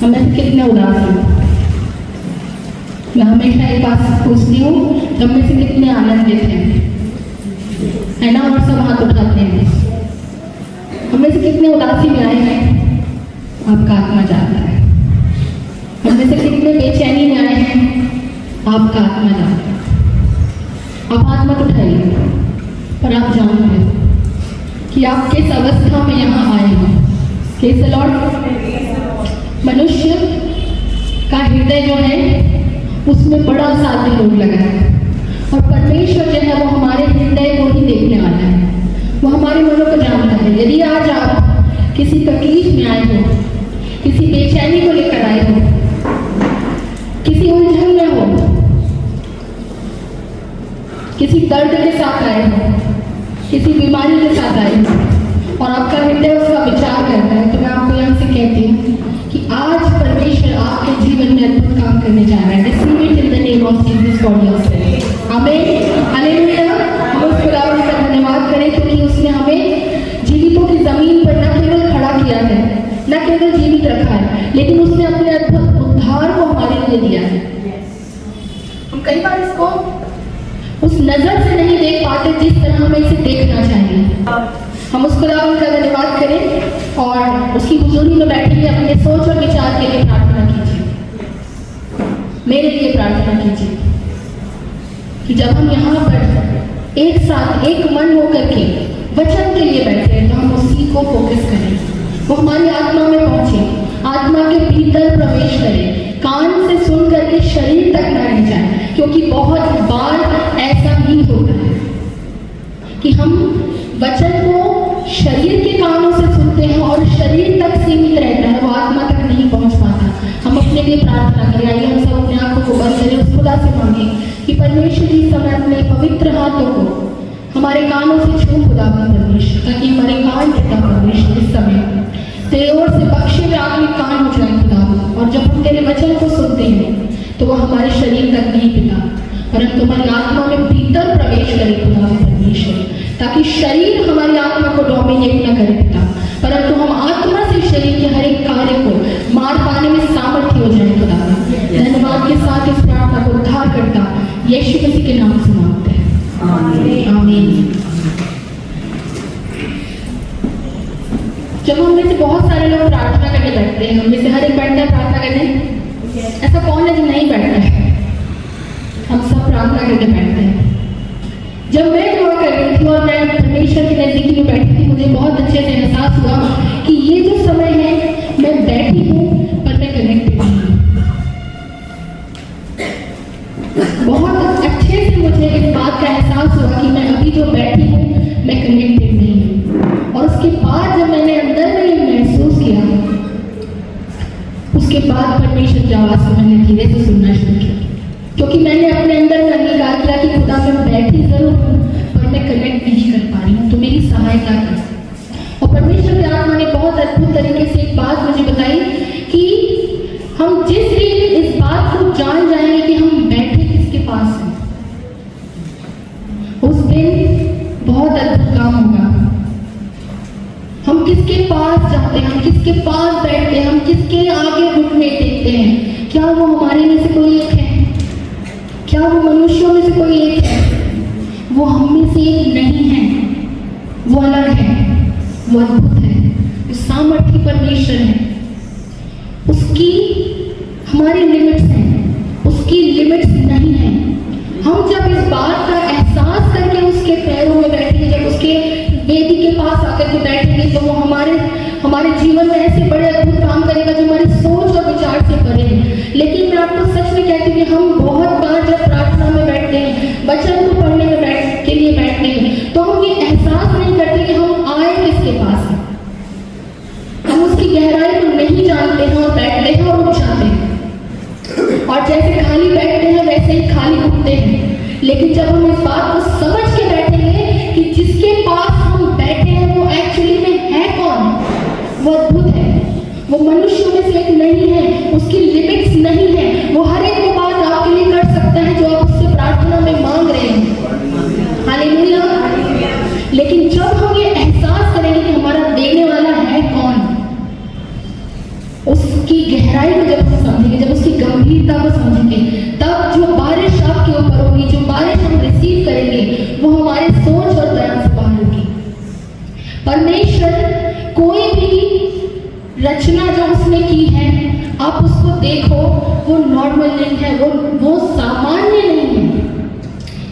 हम में से कितने उदास हैं? मैं हमेशा एक बात पूछती हूँ, हम में से कितने आनंदित हैं? है ना? और सब हाथ उठाते हैं। हम में से कितने उदासी में आए हैं? आपका आत्मा जानता है। हम में से कितने बेचैनी में आए हैं? आपका आत्मा जानता है। आप हाथ मत उठाइए, पर आप जानते हैं कि आप किस अवस्था में यहाँ आए हैं। Praise the Lord. मनुष्य का हृदय जो है उसमें बड़ा साध्य रोग लगा है, और परमेश्वर जो है वो हमारे हृदय को ही देखने वाला है। वो हमारे मनों को जानता है। यदि आज आप किसी तकलीफ में आए हो, किसी बेचैनी को लेकर आए हो, किसी उलझन में हो, किसी दर्द के साथ आए हो, किसी बीमारी के साथ आए हो, और आपका हृदय उसका विचार करता है, तो मैं आपको यहाँ से कहती हूँ कि आज परमेश्वर आपके जीवन में अद्भुत काम करने जा रहा है। Receive it in the name of Jesus for yourself. आमीन, हालेलुया। हम उस खुदावंद का धन्यवाद करें क्योंकि उसने हमें जीवितों की जमीन पर न केवल खड़ा किया है, न केवल जीवित रखा है, लेकिन उसने अपने अद्भुत उद्धार को हमारे लिए दिया है। हम कई बार इसको उस नजर से नहीं देख पाते जिस तरह हमें इसे देखना चाहिए। हम उस खुदावंद का धन्यवाद करें और उसकी हुजूरी में बैठेंगे। अपने सोच और विचार के लिए प्रार्थना कीजिए, मेरे लिए प्रार्थना कीजिए कि जब हम यहाँ पर एक साथ एक मन होकर के वचन के लिए बैठे हैं, तो हम उसी को फोकस करें, वो हमारी आत्मा में पहुंचे, आत्मा के भीतर प्रवेश करे, कान से सुन करके शरीर तक न रह जाए। क्योंकि बहुत बार ऐसा ही होता है कि हम वचन को शरीर के कानों से सुनते हैं और शरीर तक सीमित रहता है, वो आत्मा तक नहीं पहुंच पाता। हम अपने लिए प्रार्थना करें। आइए हम सब अपने आंखों को बंद करें, उस खुदा से मांगे कि परमेश्वर जी समय अपने पवित्र हाथों को हमारे कानों से छू खुदा परमेश्वर, ताकि हमारे कान खुदा परमेश्वर इस समय तेरे ओर से बख्शे में आगे कान हो जाए खुदा। और जब हम तेरे वचन को सुनते हैं तो वह हमारे शरीर तक नहीं पिता, परंतु हमारी आत्मा में भीतर प्रवेश करे खुदा परमेश्वर, ताकि शरीर हमारी आत्मा को डोमिनेट न करे पिता, परंतु हम आत्मा से शरीर के हर एक कार्य को मार पाने में सामर्थ्य हो जाए खुदा। धन्यवाद के साथ इस प्रार्थना को उद्धार करता यीशु मसीह के नाम से मांगते हैं, आमीन। जब हम में से बहुत सारे लोग प्रार्थना करने बैठते हैं, हम में से हर एक बैठता है प्रार्थना करने, ऐसा कौन है जो नहीं बैठता है? हम सब प्रार्थना करने बैठते हैं। जब मैं दुआ कर रही थी और मैं परमेश्वर की नजदीकी में बैठी थी, मुझे बहुत अच्छे से एहसास हुआ कि ये जो समय है मैं बैठी हूँ पर मैं कनेक्टेड नहीं हूँ। बहुत अच्छे से मुझे इस बात का एहसास हुआ कि मैं अभी जो बैठी हूँ मैं कनेक्टेड नहीं हूँ। और उसके बाद जब मैंने अंदर में ये महसूस किया, उसके बाद परमेश्वर की आवाज़ को मैंने धीरे से सुनना शुरू किया, क्योंकि मैंने अपने अंदर में अंगीकार किया कि खुदा मैं बैठी जरूर हूँ पर मैं कनेक्ट नहीं कर पा रही हूँ, तो मेरी सहायता कर। और परमेश्वर की आत्मा ने बहुत अद्भुत तरीके से एक बात मुझे बताई कि हम जिस दिन इस बात को जान जाएंगे कि हम बैठे किसके पास हैं, उस दिन बहुत अद्भुत काम होगा। हम किसके पास जाते हैं, हम किसके पास बैठते हैं, हम किसके आगे घुटने टेकते हैं, क्या वो हमारे में से कोई एक है? क्या वो मनुष्यों में से कोई एक है? वो हम में से एक नहीं है, वो अलग है, वो अद्भुत है, वो सामर्थ्य परमेश्वर है। उसकी हमारी लिमिट्स हैं, उसकी लिमिट्स नहीं है। हम जब इस बात का एहसास करके उसके पैरों में बैठेंगे, जब उसके वेदी के पास आकर के बैठेंगे, तो वो हमारे जीवन में ऐसे बड़े अद्भुत काम करेगा जो हमारी सोच और विचार से परे है। लेकिन मैं आपको सच में कहती हूँ कि हम बहुत बार जब प्रार्थना में बैठते हैं, वचन को पढ़ने में के लिए बैठते हैं, तो हम ये एहसास नहीं करते कि हम आए किसके पास हैं। हम उसकी गहराई को नहीं जानते हैं और बैठते हैं और उठ जाते हैं, और जैसे खाली बैठते हैं वैसे ही खाली उठते हैं। लेकिन जब हम इस बात को समझ के बैठेंगे कि जिसके पास हम बैठे हैं वो एक्चुअली में है कौन, वो अद्भुत है, वो मनुष्यों में से एक नहीं है, उसकी लिमिट्स नहीं है, वो हर एक बात आपके लिए कर सकता है जो आप उससे प्रार्थना में मांग रहे हैं। हालेलुया। लेकिन जब हम ये एहसास करेंगे कि हमारा देने वाला है कौन, उसकी गहराई को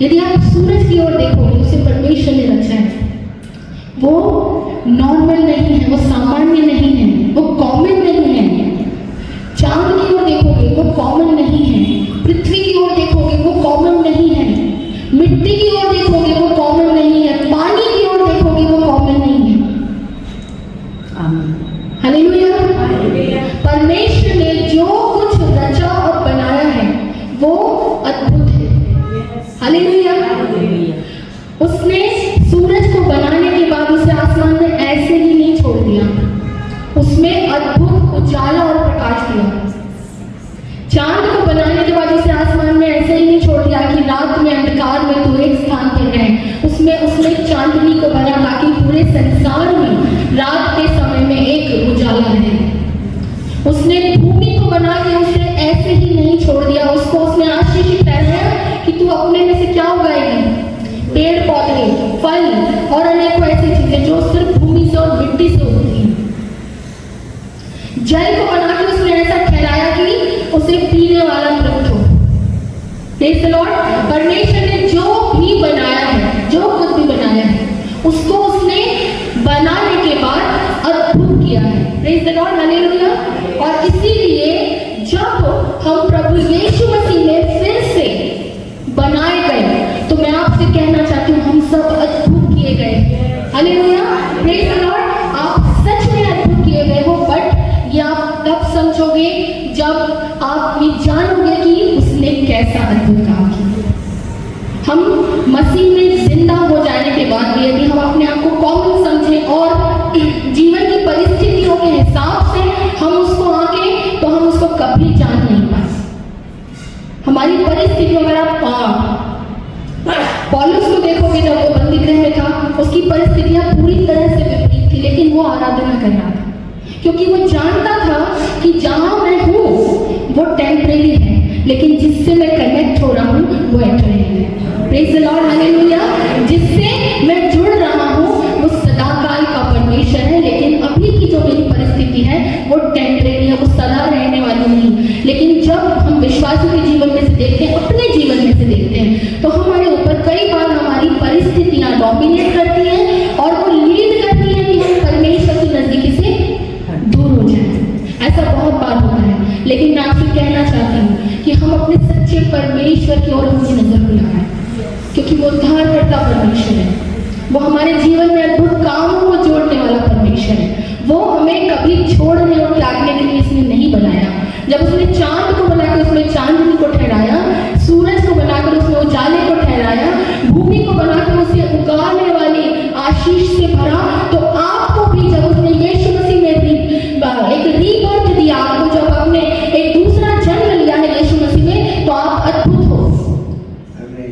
यदि आप सूरज की ओर देखोगे, उसे परमेश्वर ने रचा है। वो नॉर्मल नहीं है, वो सामान्य नहीं है, वो कॉमन नहीं है। चांद की ओर देखोगे, वो कॉमन नहीं है। पृथ्वी की ओर देखोगे, वो कॉमन नहीं है। मिट्टी की ओर देखोगे, वो कॉमन नहीं है। पानी की ओर देखोगे, वो कॉमन नहीं है। हालेलुया। परमेश्वर ने जो कुछ रचा और बनाया है वो अद्भुत है। हालेलुया। उसने सूरज को बनाने के बाद उसे आसमान में ऐसे ही नहीं छोड़ दिया, उसमें अद्भुत उजाला और प्रकाश दिया। चांद को बनाने के बाद उसे आसमान में ऐसे ही नहीं छोड़ दिया कि रात में अंधकार में तो एक स्थान पर रहे। उसने चांदनी को बना ताकि पूरे संसार में रात के समय में एक उजाला रहे। उसने भूमि को बना के उसे ऐसे ही नहीं छोड़ दिया, उसको उसने आशीष ठहराया कि तू अपने में से क्या उगाएगी, पेड़ पौधे, फल और अनेकों ऐसी चीजें जो सिर्फ भूमि से और मिट्टी से उगती हैं। जल को बना के उसने ऐसा ठहराया कि उसे पीने वाला तृप्त हो। Praise the Lord. परमेश्वर ने जो भी बनाया है, जो कुछ भी बनाया है, उसको उसने बनाने के बाद अद्भुत किया है। Praise the Lord. हालेलुया। और इसीलिए जब हम प्रभु यीशु मसीह में फिर से बनाए गए, तो मैं आपसे कहना चाहती हूँ हम सब अद्भुत किए गए। हालेलुया। Praise the Lord. आप सच में अद्भुत किए गए हो, बट ये आप तब समझोगे जब आप ये जानोगे कि उसने कैसा अद्भुत काम किया। हम मसीह में जिंदा हो जाने के बाद भी यदि हम अपने आप को कॉमन समझें और जीवन की परिस्थितियों के हिसाब से हम उसको आके, तो हम उसको कभी जान नहीं पाए। हमारी परिस्थितियों, अगर आप पौलुस को देखोगे, जब वो बंदी गृह में था, उसकी परिस्थितियां पूरी तरह से विपरीत थी, लेकिन वो आराधना कर रहा था क्योंकि वो जानता था कि जहां मैं हूँ वो टेम्परेरी है, लेकिन जिससे मैं कनेक्ट हो रहा हूँ वो एटर्नल है। Praise the Lord. हालेलुया। जिससे मैं जुड़ रहा हूँ वो सदाकाल का परमेश्वर है, लेकिन अभी की जो मेरी परिस्थिति है वो टेम्परेरी है, वो सदा रहने वाली नहीं। लेकिन जब हम विश्वासियों के जीवन में से देखते हैं, अपने जीवन में से देखते हैं, तो हमारे ऊपर कई बार हमारी परिस्थितियां डोमिनेट करती हैं और वो लीड करती हैं कि हम परमेश्वर की नजदीकी से दूर हो जाए। ऐसा बहुत बार होता है, लेकिन मैं आपसे कहना चाहती हूँ कि हम अपने सच्चे परमेश्वर की ओर अपनी नजर को लगाएं, क्योंकि वो उद्धारकर्ता परमेश्वर है। वो हमारे जीवन में अद्भुत कामों को जोड़ने वाला परमेश्वर है। वो हमें कभी छोड़ने और त्यागने के लिए इसने नहीं बनाया। जब उसने चांद को बनाकर उसने चांदनी को ठहराया, सूरज को बनाकर उसने उजाले को ठहराया, भूमि को बनाकर उसे उगाने वाली आशीष से भरा, तो आपको भी जब उसने यीशु मसीह में एक रीबर्थ दिया, आपको जब आपने एक दूसरा जन्म लिया है यीशु मसीह में, तो आप अद्भुत हो।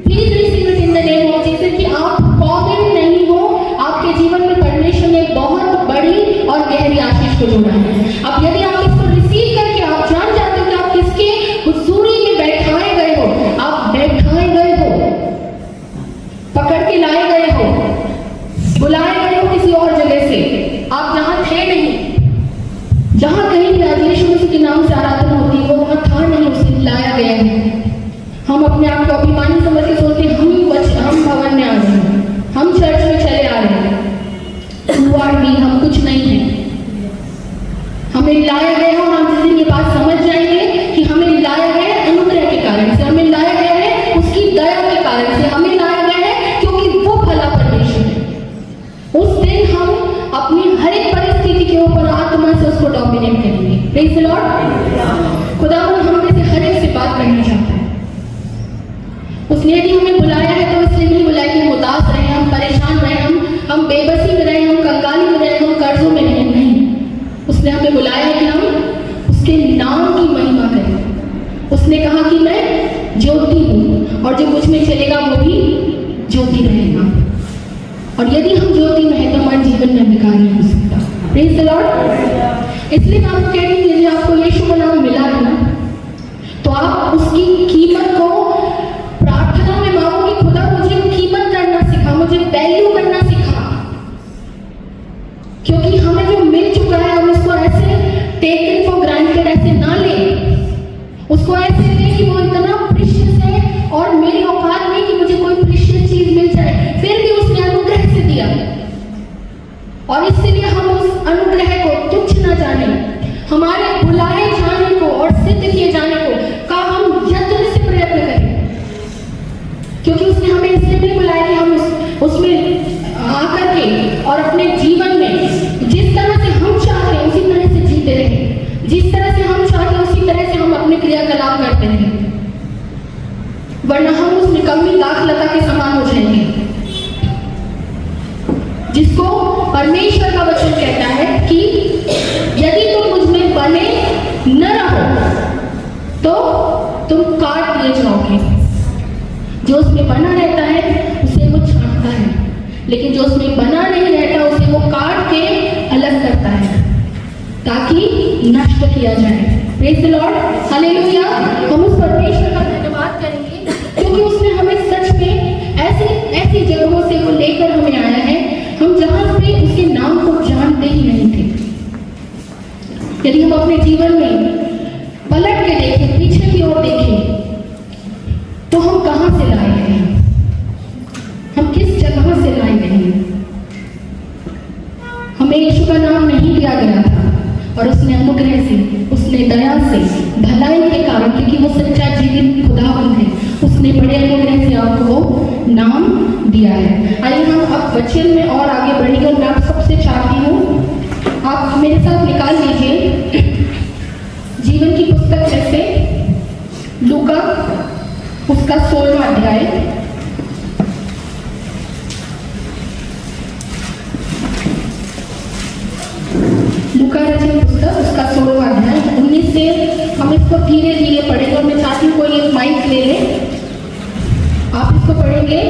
Please receive it in the name of Jesus कि आप कॉमन नहीं हो। आपके जीवन में परमेश्वर ने बहुत बड़ी और गहरी आशीष को जोड़ा है। अब यदि आप इसको रिसीव करके आप जान जाते हो कि आप किसके हुजूरी में बैठाए गए हो, आप बैठाए गए हो, पकड़ के लाए गए हो, बुलाए गए हो किसी और जगह से, आप जहां थे नहीं। जहां कहीं भी आज यीशु मसीह के नाम से आराधना होती है, वो वहां था नहीं, उसे लाया गया है। हम अपने आप को अभिमानी समझ के सोचते हैं हम भवन में आ रहे हैं, हम चर्च में चले आ रहे हैं। Who are we? हम कुछ नहीं है। हमें लाया गया है, और हम जिस दिन ये बात समझ जाएंगे कि हमें लाया गया है अनुग्रह के कारण से, हमें लाया गया है उसकी दया के कारण से, हमें लाया गया है क्योंकि वो भला परमेश्वर है। उस दिन हम अपनी हर एक परिस्थिति के ऊपर आत्मा से उसको डोमिनेट करेंगे। Praise the Lord. खुदावंद हम में से हर एक से बात करना चाहता है। उसने यदि हमें बुलाया है तो इसलिए नहीं बुलाया कि हम उदास रहे, हम परेशान रहे, हम बेबसी में रहे, हम कंगाली में रहे, हम कर्जों में रहे। नहीं, उसने हमें बुलाया है कि हम उसके नाम की महिमा करें। उसने कहा कि मैं ज्योति हूँ और जो मुझ में चलेगा वो भी ज्योति रहेगा। और यदि हम ज्योति में हैं तो हमारे जीवन में अंधकार नहीं हो सकता। Praise the Lord. इसलिए मैं आपको कह रही हूँ, यदि आपको यीशु का नाम मिला है ना, तो आप उसकी कीमत को प्रार्थना में मांगो कि खुदा मुझे कीमत करना सिखा, मुझे वैल्यू करना सिखा, क्योंकि हमें जो मिल चुका है हम उसको ऐसे टेकन फॉर ग्रांटेड ऐसे ना ले, उसको ऐसे ले कि वो इतना प्रीशियस है और मेरी औकात नहीं कि मुझे कोई क्योंकि उसने हमें इसलिए नहीं बुलाया कि हम उसमें आकर के और अपने जीवन में जिस तरह से हम चाहते हैं उसी तरह से जीते रहें, जिस तरह से हम चाहते हैं उसी तरह से हम अपने क्रियाकलाप करते रहें, वरना हम उस निकम्मी दाखलता के समान हो जाएंगे, जिसको परमेश्वर का वचन कहता है कि यदि तुम मुझ में बने न रहो तो तुम काट दिए जाओगे। जो उसमें बना रहता है उसे वो छांटता है, लेकिन जो उसमें बना नहीं रहता उसे वो काट के अलग करता है ताकि नष्ट किया जाए। Praise the Lord, hallelujah. हम उस परमेश्वर का धन्यवाद करेंगे क्योंकि उसने हमें सच में ऐसी जगहों से वो लेकर हमें आया है हम जहां पे उसके नाम को जानते ही नहीं थे। यदि हम अपने जीवन में पलट के देखें, पीछे की ओर देखें, तो हम कहां से लाए गए हैं, हम किस जगह से लाए गए हैं। हमें यीशु का नाम नहीं दिया गया था और उसने अनुग्रह से, उसने दया से, भलाई के कारण, क्योंकि वो सच्चा जीवित खुदावंद है, उसने बड़े अनुग्रह से आपको वो नाम दिया है। आइए हम अब वचन में और आगे बढ़ेंगे। मैं आप सबसे चाहती हूँ आप मेरे साथ निकाल लीजिए जीवन की पुस्तक में से लूका उसका 16वां अध्याय। लूका रचित पुस्तक उसका 16वां अध्याय 19 से हम इसको धीरे धीरे पढ़ेंगे और मैं चाहती हूँ कोई एक माइक ले ले, आप इसको पढ़ेंगे।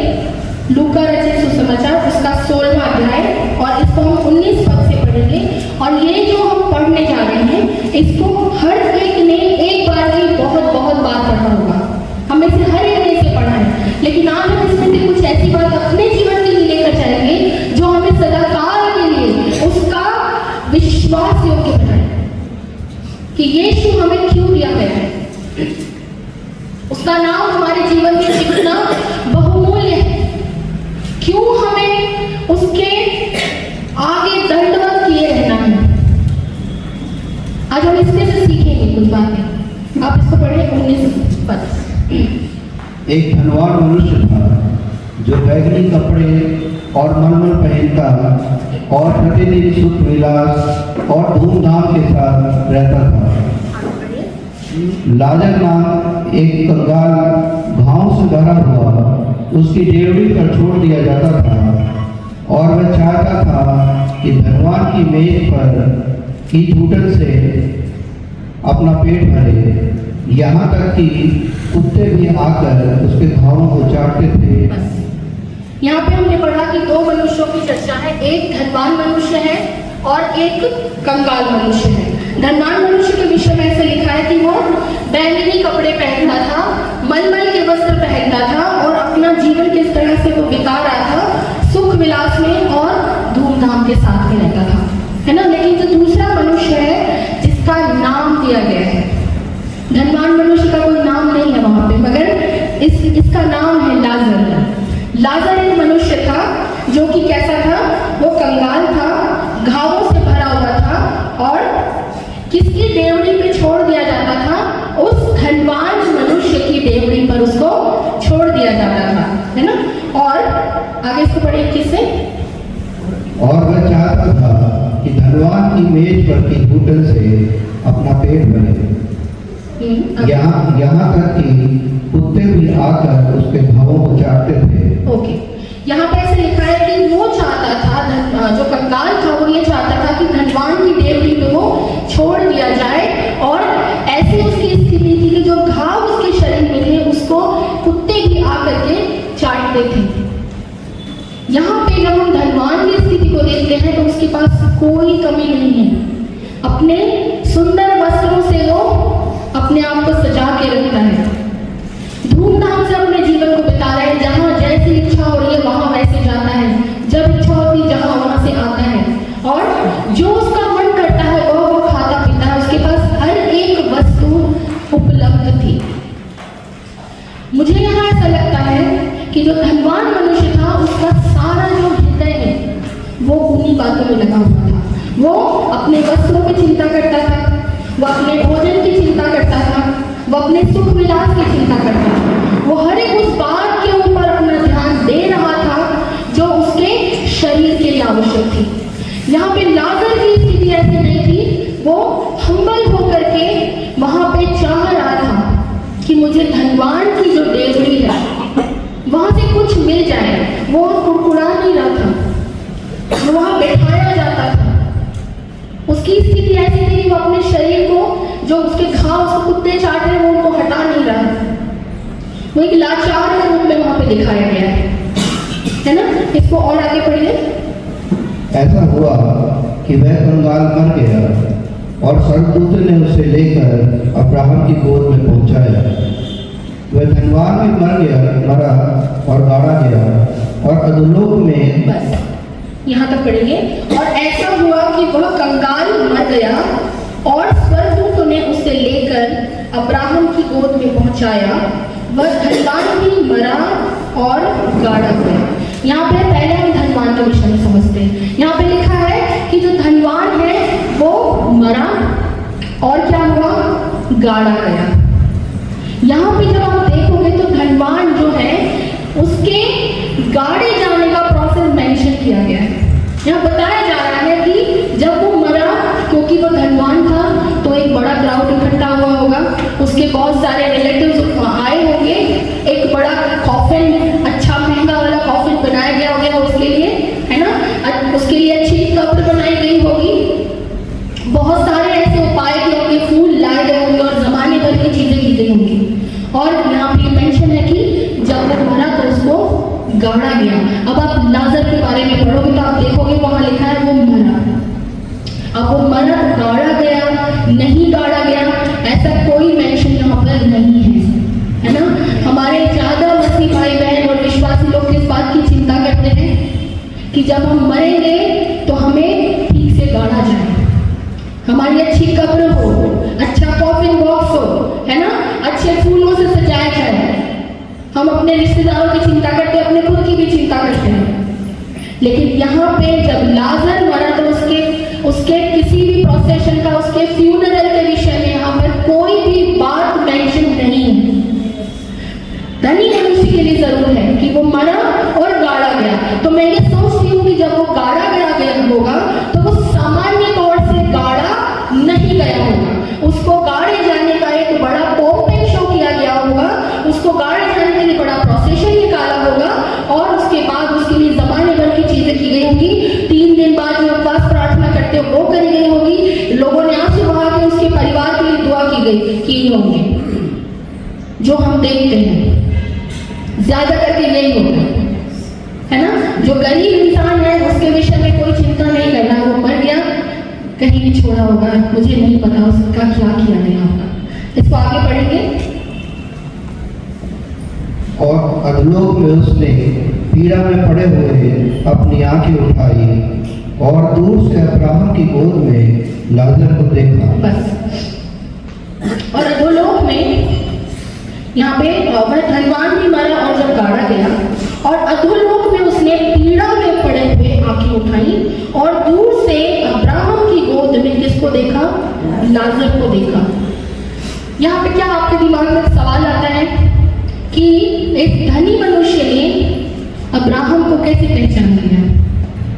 लूका रचित सुसमाचार उसका 16वां अध्याय और इसको हम 19 पद से पढ़ेंगे। और ये जो हम पढ़ने जा रहे हैं इसको हर एक ने एक बार ही बहुत बहुत बार पढ़ा होगा, हमें से हर एक ने इसे पढ़ा है, लेकिन आज हम इसमें से कुछ ऐसी बात अपने जीवन के लिए लेकर जाएंगे जो हमें सदाकाल के लिए उसका विश्वास योग्य बनाए कि यीशु हमें क्यों दिया गया है, उसका नाम हमारे जीवन में कितना बहुमूल्य है, क्यों हमें उसके आगे दंडवत किए रहना है। आज हम इसमें से सीखेंगे कुछ बातें। आप इसको पढ़े 19 पद। एक धनवान मनुष्य था जो बैगनी कपड़े और मलमल पहनता और प्रतिदिन सुख विलास और धूमधाम के साथ रहता था। लाजर नाम एक कंगाल घाव से भरा हुआ उसकी डेवड़ी पर छोड़ दिया जाता था और वह चाहता था कि धनवान की मेज पर की घूटन से अपना पेट भरे, यहाँ तक कि कुत्ते भी आकर उसके घावों को चाटते थे। यहाँ पे हमने पढ़ा कि दो मनुष्यों की चर्चा है, एक धनवान मनुष्य है और एक कंगाल मनुष्य है। धनवान मनुष्य के विषय में ऐसे लिखा है कि वो बैंगनी कपड़े पहनता था, मलमल के वस्त्र पहनता था और अपना जीवन किस तरह से वो बिता रहा था, सुख विलास में और धूमधाम के साथ में रहता था, है ना। लेकिन जो दूसरा मनुष्य है जिसका नाम दिया गया है, धनवान मनुष्य का कोई नाम नहीं है वहां पे, मगर इसका नाम है लाजर। लाजर एक मनुष्य था जो कि कैसा था, वो कंगाल था, घावों से भरा हुआ था और किसकी डेवड़ी पे छोड़ दिया जाता था, उस धनवान मनुष्य की डेवड़ी पर उसको छोड़ दिया जाता था, है ना। और आगे इसको पढ़िए 21 से। और वह चाहता था कि धनवान की मेज पर की घूटन से अपना पेट भरे, यहाँ तक कि कुत्ते भी आकर उसके घावों को चाटते थे। ओके, यहाँ पे ऐसे लिखा है कि वो चाहता था, जो कंगाल था वो ये चाहता था कि धनवान की डेवड़ी पे वो छोड़ दिया जाए और ऐसी उसकी स्थिति थी कि जो घाव उसके शरीर में थे उसको कुत्ते भी आकर के चाटते थे। यहाँ पे जब हम धनवान की स्थिति को देखते हैं तो उसके पास कोई कमी नहीं है, अपने सुंदर वस्त्रों से वो अपने आप को सजा के रखता है, धूमधाम से अपने जीवन को बिता रहा है, जहाँ जैसी इच्छा हो रही है वहां वैसे जाता है, जब इच्छा होती है जहाँ वहां से आता है और जो उसका मन करता है वो खाता पीता है, उसके पास हर एक वस्तु उपलब्ध थी। मुझे यहाँ ऐसा लगता है कि जो धनवान मनुष्य था उसका सारा जो हृदय है वो उन्हीं बातों में लगा हुआ था। वो अपने वस्त्रों की चिंता करता था, वो अपने भोजन की चिंता करता था, वो अपने सुख विलास की चिंता करता था, वो हर एक उस बात के ऊपर वहां से कुछ मिल जाए, वो कुड़कुड़ा नहीं रहा था, वो वहां बैठाया जाता था। उसकी स्थिति ऐसी थी कि वो अपने शरीर को, जो उसके घाव उसको कुत्ते चाट रहे, वो उनको हटा नहीं रहा, वो एक लाचार के रूप में वहां पे दिखाया गया है ना। इसको और आगे पढ़िए। ऐसा हुआ कि वह कंगाल मर गया और स्वर्गदूत ने उसे लेकर अब्राहम की गोद में पहुंचाया। वह धनवान भी मरा और गाड़ा गया और अधोलोक में। बस यहाँ तक पढ़ेंगे। और ऐसा हुआ कि वह कंगाल मर गया और स्वर्गदूत ने उसे लेकर अब्राहम की गोद में पहुंचाया। वह धनवान भी मरा और गाड़ा गया। यहाँ पे पहले हम धनवान के विषय में समझते हैं। यहाँ पे लिखा है कि जो धनवान है वो मरा और क्या हुआ, गाड़ा गया। यहाँ पे जब आप देखोगे तो धनवान जो है उसके गाड़े जाने का प्रोसेस मेंशन किया गया है। यहाँ बताया जा रहा है कि जब वो मरा, क्योंकि वो धनवान था तो एक बड़ा क्राउड इकट्ठा हुआ होगा, उसके बहुत सारे रिलेटिव्स आए होंगे, एक बड़ा कॉफिन, अच्छा महंगा वाला कॉफिन बनाया गया होगा उसके लिए, है ना, उसके लिए अच्छी कब्र बनाई गई होगी, बहुत सारे ऐसे उपाय किए होंगे, फूल लाए गए होंगे और जमाने भर की चीजें की गई होंगी। और यहाँ पे मेंशन है कि जब वो मरा तो उसको गाड़ा गया। अब आप लाजर के बारे में पढ़ोगे तो आप देखोगे वहां लिखा है वो मरा। अब वो मरा तो गाड़ा गया, नहीं गाड़ा गया, ऐसा कोई मेंशन यहाँ पर नहीं है ना। हमारे ज्यादा मसीह भाई बहन और विश्वासी लोग किस बात की चिंता करते हैं कि जब हम मरेंगे तो हमें ठीक से गाड़ा जाए, हमारी अच्छी कब्र हो, अच्छा कॉफिन बॉक्स हो, है ना, अच्छे फूलों से सजाया जाए। हम अपने रिश्तेदारों की चिंता करते हैं, अपने खुद की भी चिंता करते हैं। लेकिन यहाँ पे जब लाजर मरा तो उसके किसी भी प्रोसेशन का, उसके फ्यूनरल के विषय में यहाँ पर कोई भी बात मेंशन नहीं है। धनी मनुष्य के लिए जरूर है कि वो मरा और गाड़ा गया। तो मैं ये सोचती हूँ कि जब वो गाड़ा गया होगा तो वो सामान्य तौर से गाड़ा नहीं गया होगा, उसको गाड़े जाने का एक बड़ा पोप शो किया गया होगा, उसको गाड़े जाने के लिए बड़ा प्रोसेशन निकाला होगा और उसके बाद उसके लिए जमाने भर की चीजें की गई होगी। 3 दिन बाद जो उपवास प्रार्थना करते हो वो करी गई होगी, लोगों ने आंसू बहा के उसके परिवार के लिए दुआ की होंगी। जो हम देखते हैं ज्यादा करके यही होता है ना। जो गरीब इंसान है उसके विषय में कोई चिंता नहीं करना, वो मर गया कहीं भी छोड़ा होगा, मुझे नहीं पता उसका क्या किया गया होगा। इसको आगे पढ़ेंगे। और अधोलोक में उसने पीड़ा में पड़े हुए अपनी आंखें उठाई और दूर से अब्राहम की गोद में लाजर को देखा। बस। और अधोलोक में यहाँ पे वह धनवान भी मरा और जब गाड़ा गया, और अधोलोक में उसने पीड़ा में पड़े हुए आंखें उठाई और दूर से अब्राहम की गोद में किसको देखा, लाजर को देखा। यहाँ पे क्या आपके दिमाग में सवाल आता है कि एक धनी मनुष्य ने अब्राहम को कैसे पहचान लिया,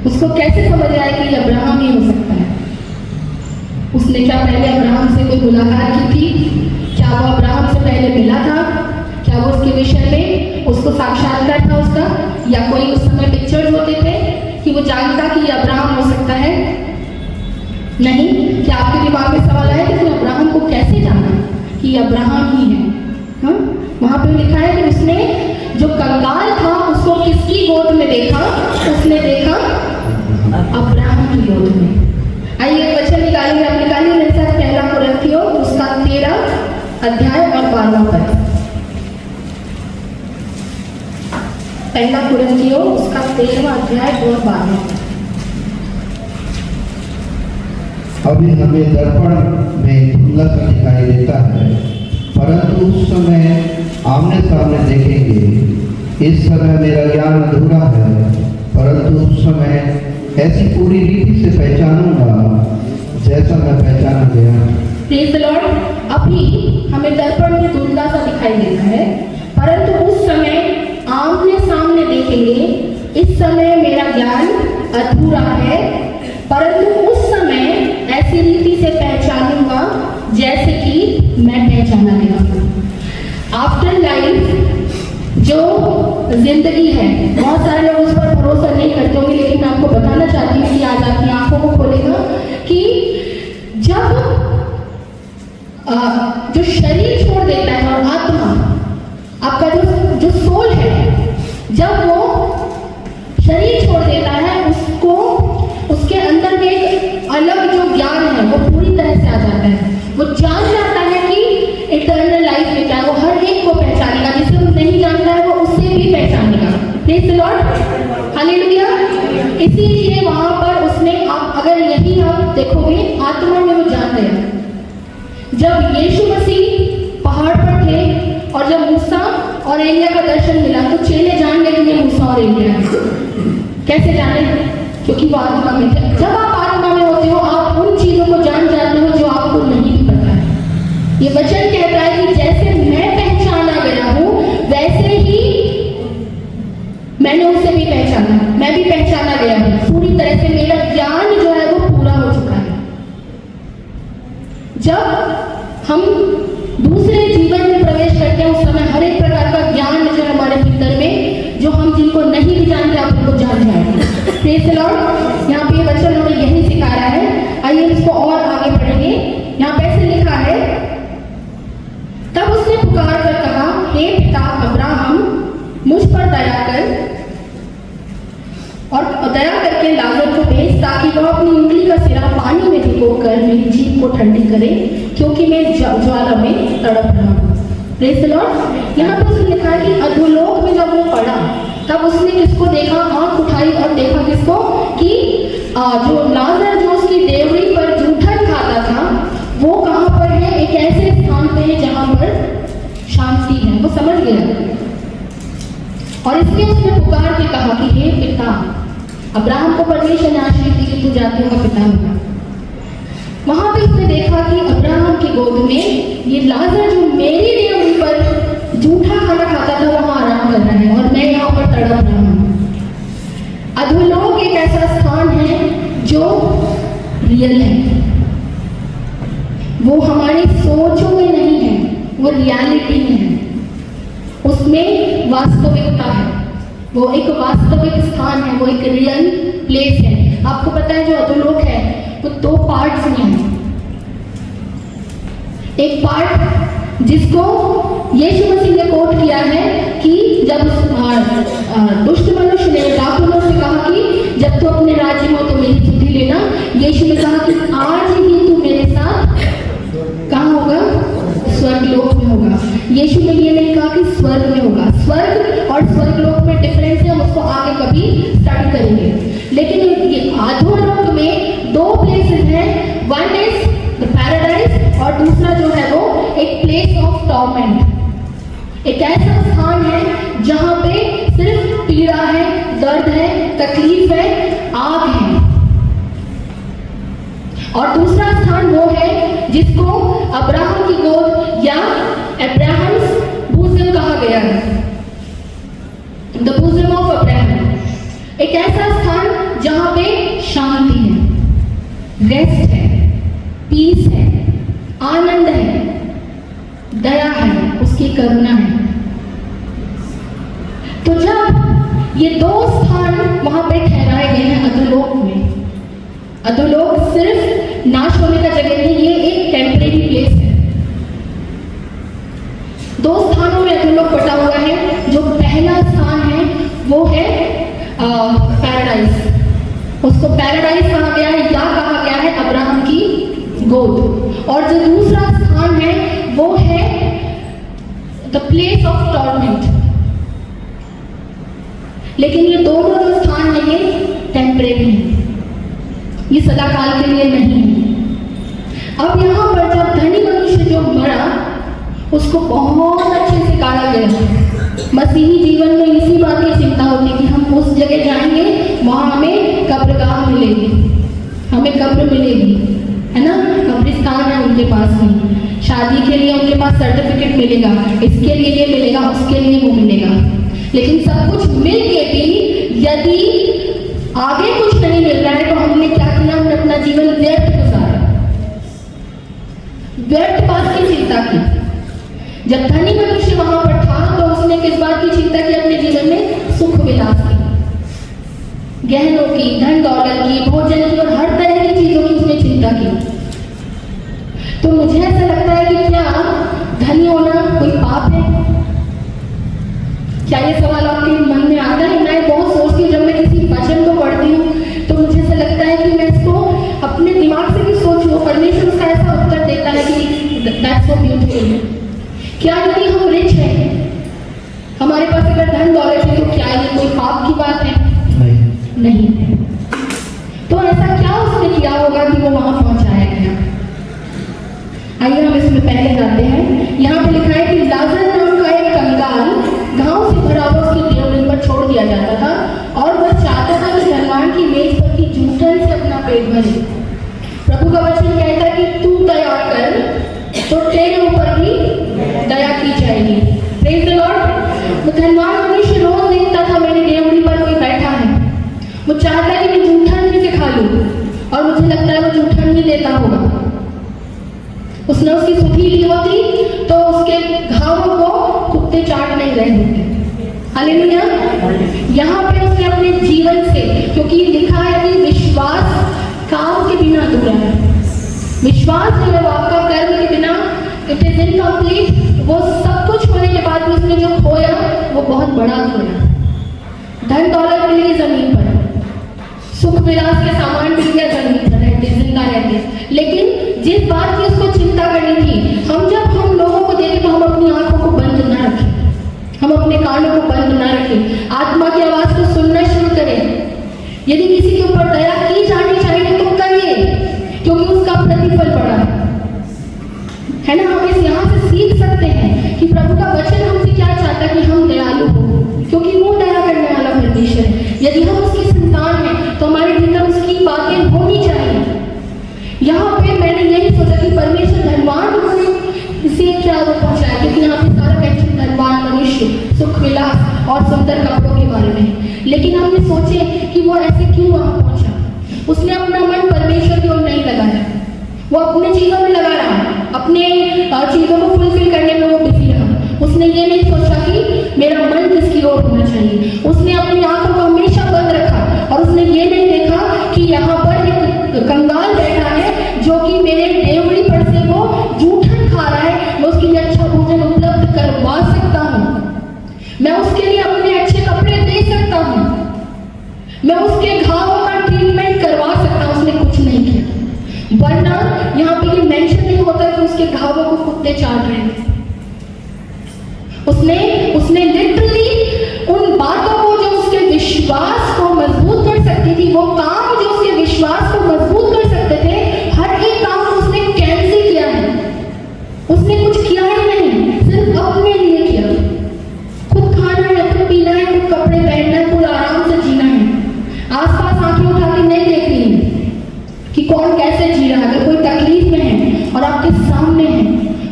उसको कैसे समझ आया कि ये अब्राहम ही हो सकता है। उसने क्या पहले अब्राहम से कोई मुलाकात की थी? क्या वो अब्राहम से पहले मिला था? क्या वो उसके विषय में उसको साक्षात्कार था उसका, या कोई उस समय पिक्चर्स होते थे कि वो जानता कि ये अब्राहम हो सकता है? नहीं। क्या आपके दिमाग में सवाल आया कि अब्राहम को कैसे जाना कि ये अब्राहम ही है? हाँ, वहां पे लिखा है कि उसने जो कंगाल था उसको किसकी गोद में देखा? उसने देखा अब्राहम की गोद में। आइए एक वचन निकालेंगे, आप निकालिए मेरे साथ पहला कुरिन्थियों उसका 13 अध्याय और 12वां पद। पहला कुरिन्थियों उसका 13वां अध्याय और 12वां पद। अभी हमें दर्पण में धुंधला सा दिखाई देता है, परंतु उस समय आमने सामने देखेंगे। इस समय मेरा ज्ञान अधूरा है, परंतु उस समय ऐसी पूरी रीति से पहचानूंगा जैसा मैं पहचाना गया। Praise the Lord. अभी हमें दर्पण में धुंधला सा दिखाई देता है, परंतु उस समय आमने सामने देखेंगे। इस समय मेरा ज्ञान अधूरा है, परंतु उस समय ऐसी रीति से पहचानूंगा जैसे कि मैं पहचाना गया हूँ। आफ्टर लाइफ जो जिंदगी है, बहुत सारे लोग उस पर भरोसा नहीं करते होंगे, लेकिन मैं आपको बताना चाहती हूँ कि आज आपकी आंखों को खोलेगा कि जब जो शरीर छोड़ देता है और आत्मा, आपका जो सोल है, जब वो शरीर छोड़ देता है, उसको उसके अंदर में एक अलग जो ज्ञान है वो पूरी तरह से आ जाता है। वो जान जाता है कि इटर्नल लाइफ में क्या है, वो हर एक को पहचानेगा, जिसे वो नहीं जानता है वो उससे भी पहचानेगा। Praise the Lord, hallelujah. इसीलिए वहां पर उसने, अगर यही आप देखोगे, आत्मा में वो जान गया। जब यीशु मसीह पहाड़ पर थे और जब मूसा और एलिया का दर्शन मिला, तो चेले जान गए कि ये मूसा और एलिया है। कैसे जाने? क्योंकि वो आत्मा में थे। जब आप आत्मा में होते हो, आप उन चीजों को जान जाते हो जो आपको नहीं भी पता है। ये वचन कहता है कि जैसे मैं पहचाना गया हूं, वैसे ही मैंने उसे भी पहचाना, मैं भी पहचाना गया हूं। पूरी तरह से मेरा ज्ञान जो है वो पूरा हो चुका है। जब हम दूसरे जीवन में प्रवेश करते हैं, उस समय हर एक प्रकार का ज्ञान जो है हमारे भीतर में, जो हम जिनको नहीं भी जानते, आप उनको जान जाएंगे। Praise the Lord. यहाँ पे वचन हमें यही सिखा रहा है। आइए इसको और आगे पढ़ेंगे। यहाँ पे ऐसे लिखा है, तब उसने पुकार कर कहा, हे पिता अब्राहम, मुझ पर दया कर और दया करके लाजर को भेज, ताकि वह अपनी उंगली का सिरा पानी में भिगोकर मेरी जीभ को ठंडी करे, क्योंकि मैं ज्वाला में तड़प रहा हूँ। Praise the Lord. यहाँ पे उसने लिखा है कि अधोलोक में जब वो पड़ा, तब उसने किसको देखा? आंख उठाई और देखा किसको? कि जो लाजर जो उसकी देवड़ी पर जूठन खाता था, वो कहाँ पर है? एक ऐसे स्थान पे है जहाँ पर शांति है। वो समझ गया और इसलिए उसने पुकार के कहा कि हे पिता। अब्राहम को परमेश्वर ने आशीष दी कि तू जातियों का पिता होगा। वहां पे उसने देखा कि अब्राहम की गोद में ये लाजर जो मेरी देवड़ी पर जूठा खाना खाता था, वहां आराम कर रहा है और मैं यहाँ पर तड़प रहा हूँ। अधोलोक एक ऐसा स्थान है जो रियल है, वो हमारी सोचों में नहीं है, वो रियलिटी में है। उसमें वास्तविकता है, वो एक वास्तविक स्थान है, वो एक रियल प्लेस है। आपको पता है जो अधोलोक है वो दो पार्ट्स में है। एक पार्ट जिसको यीशु मसीह ने कोट किया है कि जब दुष्ट मनुष्य ने डाकुओं से कहा कि जब तू अपने राज्य में हो तो मेरी सुधि लेना, यीशु ने कहा कि आज ही तू मेरे साथ कहाँ होगा? स्वर्गलोक में होगा। यीशु ने ये नहीं कहा कि स्वर्ग में होगा। स्वर्ग और स्वर्गलोक में डिफरेंस है, हम उसको आगे कभी स्टडी करेंगे। लेकिन ये अधोलोक में दो प्लेसेस हैं, वन इज द पैराडाइज और दूसरा जो है वो एक प्लेस ऑफ टॉर्मेंट। एक ऐसा स्थान है जहां पे सिर्फ पीड़ा है, दर्द है, तकलीफ है, आग है। और दूसरा स्थान वो है जिसको अब्राहम की गोद या अब्राहम्स बूज़म कहा गया है, द बूज़म ऑफ अब्राहम। एक ऐसा स्थान जहां पे शांति है, रेस्ट है, पीस है, आनंद है, दया है, उसकी करुणा है। तो जब ये दो स्थान वहां पे ठहराए गए हैं अधोलोक में, अधोलोक सिर्फ नाश होने का जगह नहीं, ये एक टेम्परेरी प्लेस है। दो स्थानों में अधोलोक बटा हुआ है। जो पहला स्थान है वो है पैराडाइज, उसको पैराडाइज कहा गया है या कहा गया है अब्राहम की गोद। और जो दूसरा स्थान है वो है द प्लेस ऑफ टॉर्मेंट। लेकिन ये दोनों जो स्थान है ये टेम्परेरी है, ये सदाकाल के लिए नहीं है। अब यहाँ पर जब धनी मनुष्य जो मरा, उसको बहुत अच्छे से गाला गया। मसीही जीवन में इसी बात की चिंता होती है कि हम उस जगह जाएंगे, वहाँ हमें कब्रगाह मिलेगी, हमें कब्र मिलेगी, है ना, कब्रिस्तान है उनके पास में, शादी के लिए उनके पास सर्टिफिकेट मिलेगा, इसके लिए ये मिलेगा, उसके लिए वो मिलेगा। लेकिन सब कुछ मिल के भी यदि आगे कुछ नहीं मिल रहा है तो हमने क्या किया? हमने अपना जीवन व्यर्थ गुजारा, व्यर्थ बात की चिंता की। जब धनी मनुष्य वहां पर था तो उसने किस बात की चिंता की अपने जीवन में? सुख विलास की, गहनों की, धन दौलत की, भोजन की और हर तरह की चीजों की उसने चिंता की। तो मुझे ऐसा लगता है कि क्या धनी होना कोई पाप है? क्या ये सवाल आपके मन में आता है? मैं बहुत सोचती हूँ, जब मैं किसी वचन को पढ़ती हूँ तो मुझे ऐसा लगता है कि मैं इसको अपने दिमाग से भी सोचूं। परमेश्वर उसका ऐसा उत्तर देता है कि दैट्स सो ब्यूटीफुल। क्या यदि हम रिच हैं, हमारे पास अगर धन दौलत है, तो क्या ये कोई पाप की बात है? नहीं। तो ऐसा क्या उसने किया होगा कि वो वहां पहुंचाया गया? आइए हम इसमें पहले जाते हैं। यहाँ पे लिखा है कि लाजर नाम का एक कंगाल घाव से भरा हुआ उसकी देवड़ी पर छोड़ दिया जाता था और वह चाहता था कि धनवान की मेज पर की जूठन से अपना पेट भरे। प्रभु का वचन कहता है कि तू दया कर तो तेरे ऊपर भी दया की जाएगी। Praise the Lord. वो धनवान मनुष्य रोज देखता था मेरी देवड़ी पर कोई बैठा है, वो चाहता है कि मैं जूठन में से खा लूं और मुझे लगता है वो जूठन ही देता होगा। उसने उसकी सुधी ली होती तो उसके घावों को कुत्ते चाट नहीं रहे होते। हालेलुया। यहाँ पे उसने अपने जीवन से, क्योंकि लिखा है कि विश्वास काम के बिना अधूरा है। विश्वास जो है वो आपका कर्म के बिना इट इज इनकम्प्लीट। वो सब कुछ होने के बाद भी उसने जो खोया वो बहुत बड़ा खोया। धन दौलत मिली जमीन पर, सुख विलास के सामान मिल गया जमीन पर, रहते जिंदा रहते। लेकिन जिस बात की उसको चिंता करनी थी, हम लोगों को देखें तो हम अपनी आंखों को बंद ना रखें, हम अपने कानों को बंद ना रखें, आत्मा की आवाज को सुनना शुरू करें। यदि किसी के ऊपर दया की जानी चाहिए तो करिए, क्योंकि उसका प्रतिफल बड़ा है ना। हम इस यहाँ से सीख सकते हैं कि प्रभु का वचन हमसे क्या चाहता है कि हम दयालु हो, क्योंकि वो दया करने वाला परमेश्वर है। यदि हम उसकी संतान हैं तो हमारे भीतर उसकी बातें होनी चाहिए। यहाँ पे मैंने यही सोचा कि परमेश्वर धनवान को इसे क्या वो पहुंचाया, क्योंकि यहाँ पे सारा मेंशन धनवान मनुष्य, सुख विलास और सुंदर कपड़ों के बारे में। लेकिन हमने सोचे कि वो ऐसे क्यों वहां पहुंचा। उसने अपना मन परमेश्वर की ओर नहीं लगाया, वो अपने चीजों में लगा रहा, अपने चीजों को फुलफिल करने में वो बिजी रहा। उसने ये नहीं सोचा कि मेरा मन किसकी ओर होना चाहिए। उसने अपनी आंखों को हमेशा बंद रखा और उसने ये नहीं देखा कि यहाँ पर एक कंगाल बैठा है जो कि मेरे देवड़ी पर से वो जूठन खा रहा है, मैं उसके लिए अच्छा भोजन उपलब्ध करवा सकता हूँ, मैं उसके लिए अपने अच्छे कपड़े दे सकता हूँ, मैं उसके घावों का ट्रीटमेंट करवा सकता हूँ। उसने कुछ नहीं किया, वरना यहाँ पे ये मेंशन नहीं होता कि उसके घावों को कुत्ते चाट रहे थे। उसने लिटरली उन बातों को जो उसके विश्वास को मजबूत कर सकती थी, वो काम जो उसके विश्वास को मजबूत कर सकते थे, हर एक काम उसने कैंसिल किया है। उसने कुछ किया ही नहीं, सिर्फ अपने लिए किया। खुद खाना है, खुद पीना है, खुद कपड़े पहनना है, खुद आराम से जीना है। आसपास आंखें उठा के नहीं देख रही है कि कौन कैसे जी रहा है। अगर कोई तकलीफ में है और आपके सामने है,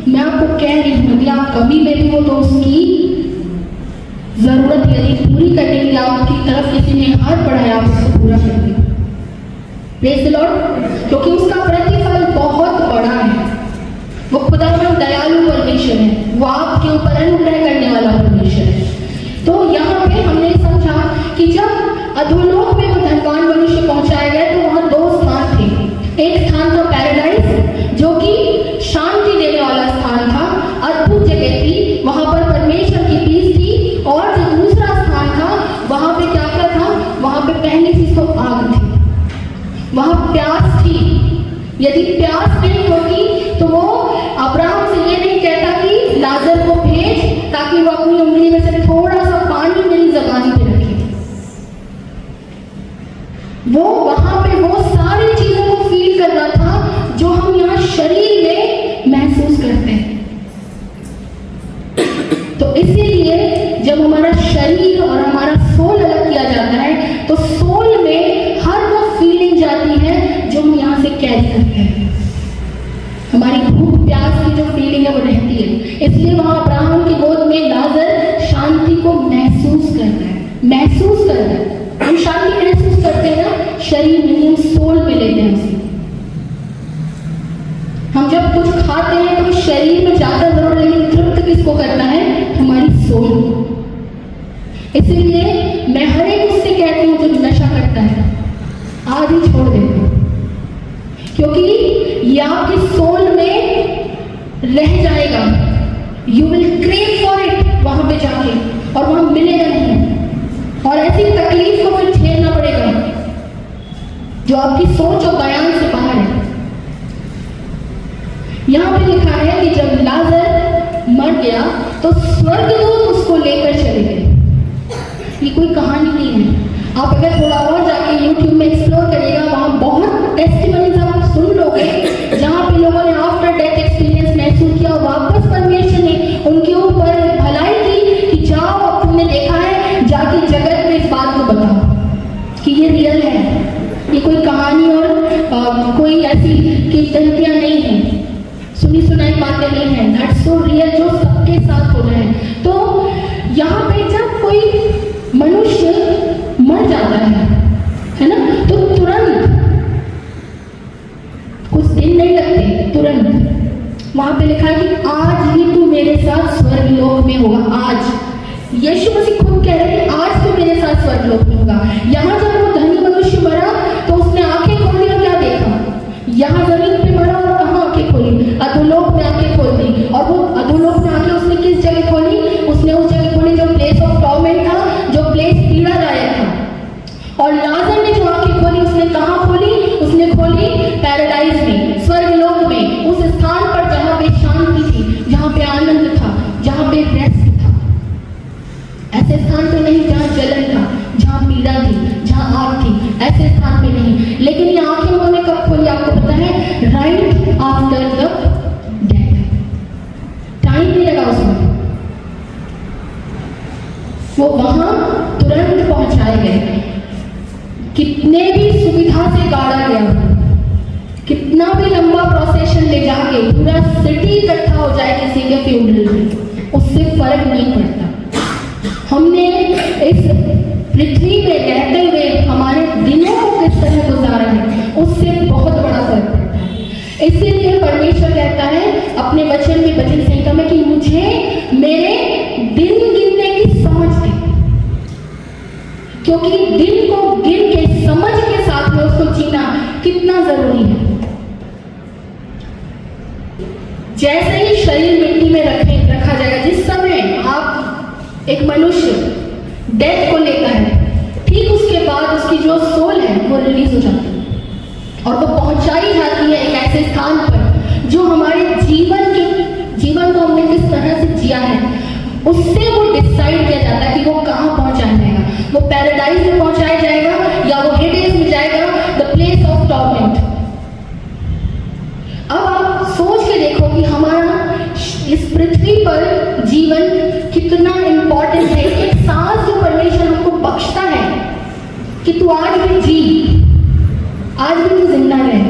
मैं आपको कह रही हूँ, यदि आप कभी में भी हो तो उसकी जरूरत यदि पूरी करने के लिए आपकी तरफ किसी ने हाथ बढ़ाया, आप उसको पूरा करेंगे। Praise the Lord. क्योंकि उसका प्रतिफल बहुत बड़ा है। वो खुदावंद दयालु परमेश्वर है, वो आपके ऊपर अनुग्रह करने वाला परमेश्वर है। तो यहाँ पे हमने समझा कि जब अधोलोक में वो धनवान मनुष्य पहुंचाया गया तो वहाँ दो स्थान थे। एक स्थान था पैराडाइज, जो कि शांति देने वाला स्थान था, अद्भुत जगह थी, वहां पर परमेश्वर की पीस थी। और जो दूसरा स्थान था, वहां पे क्या क्या था? वहां पे पहली चीज तो आग थी, वहां प्यास थी। यदि प्यास नहीं होती तो वो अब्राहम से ये नहीं कहता कि लाजर को भेज ताकि वो अपनी उंगली में से थोड़ा सा पानी मेरी जबान पे रखे। वो वहां पे वो सारी चीजों को फील कर रहा था जो हम यहाँ शरीर में महसूस करते हैं। तो इसीलिए जब हमारा शरीर और हमारा सोल अलग किया जाता है तो सोल में हर वो फीलिंग जाती है जो हम यहाँ से कैरी करते हैं। हमारी भूख प्यास की जो फीलिंग है वो रहती है। इसलिए वहां अब्राहम की गोद में लाजर शांति को महसूस करता है। हम शांति महसूस करते हैं ना शरीर में, हम सोल में लेते हैं उसे। हम जब कुछ खाते हैं तो शरीर में ज्यादा जरूर, लेकिन तृप्त किसको करता है? हमारी सोल। इसीलिए मैं हर एक उससे कहती हूँ जो नशा करता है आज ही छोड़ दे, क्योंकि ये आपकी सोल में रह जाएगा। You will crave for it वहां पे जाके, और वहां मिलेगा नहीं, और ऐसी तकलीफ को फिर झेलना पड़ेगा जो आपकी सोच और बयान से बाहर है। यहां पे लिखा है कि जब लाजर मर गया तो स्वर्गदूत उसको लेकर चले गए। ये कोई कहानी नहीं है। आप अगर थोड़ा और जाके YouTube में एक्सप्लोर करिएगा, वहाँ बहुत टेस्टिमनीज आप सुन लोगे जहाँ पे लोगों ने आफ्टर डेथ एक्सपीरियंस महसूस किया, वापस परमेश्वर ने उनके ऊपर भलाई की कि जाओ, अब तुमने देखा है, जाके जगत में इस बात को बताओ कि ये रियल है, ये कोई कहानी और कोई ऐसी किंवदंतियाँ नहीं है, सुनी सुनाई बातें नहीं है। दैट्स सो रियल, जो सबके साथ हो रहा है। तो यहाँ पे जब कोई मनुष्य मर जाता है ना, तो तुरंत, कुछ दिन नहीं लगते, तुरंत वहां पे लिखा है कि आज ही तू मेरे साथ स्वर्गलोक में होगा। आज यीशु मसीह खुद कह रहे हैं आज तू मेरे साथ स्वर्गलोक में होगा। यहाँ जब वो धनी मनुष्य मरा तो उसने आंखें खोली और क्या देखा? यहाँ जमीन पे मरा और कहाँ आंखें खोली? अधोलोक में आंखें खोल दी। और वो अधोलोक में आंखें उसने किस जगह खोली? उसने उस जगह खोली जो प्लेस ऑफ टॉर्मेंट था, जो प्लेस पीड़ादायक था। और लाजर ने जो आंखें खोली, उसने कहाँ खोली? उसने खोली पैराडाइज में, स्वर्गलोक में, उस स्थान पर जहाँ पे शांति थी, जहाँ पे आनंद था, जहाँ पे रेस्ट था। ऐसे स्थान पे नहीं जहाँ जलन था, जहाँ पीड़ा थी, जहाँ आग थी, ऐसे स्थान पे नहीं। लेकिन ये आंखें उन्होंने कब खोली आपको पता है? Right after the death. Time नहीं लगा उसमें, वो वहां तुरंत पहुंचाए गए। कितने भी सुविधा से गाड़ा गया, कितना भी लंबा प्रोसेशन ले जाके पूरा सिटी इकट्ठा हो जाए किसी के फ्यूनरल में, उससे फर्क नहीं पड़ता। हमने इस पृथ्वी में रहते हुए हमारे दिनों को किस तरह गुजारा है, उससे बहुत बड़ा फर्क पड़ता है। इसीलिए परमेश्वर कहता है अपने वचन में, वचन संहिता में, कि मुझे मेरे दिन गिनने की समझ दे, क्योंकि दिन को गिन के समझ के साथ में उसको जीना कितना जरूरी है। जैसे ही शरीर मिट्टी में रखा जाएगा, जिस समय आप एक मनुष्य डेथ को लेता है, ठीक उसके बाद उसकी जो सोल है वो रिलीज हो जाती है और वो पहुंचाई जाती है एक ऐसे स्थान पर जो हमारे जीवन को हमने किस तरह से जिया है, उससे वो डिसाइड किया जाता है कि वो कहाँ पहुंचाया जाएगा। वो पैराडाइज में पहुंचाया जाएगा या वो हेडेस में जाएगा, द प्लेस ऑफ टॉर्मेंट। अब आप सोच के देखो कि हमारा इस पृथ्वी पर जीवन कितना इंपॉर्टेंट है। एक सांस जो परमेश्वर हमको बख्शता है कि तू आज भी जी, आज भी तू जिंदा रहे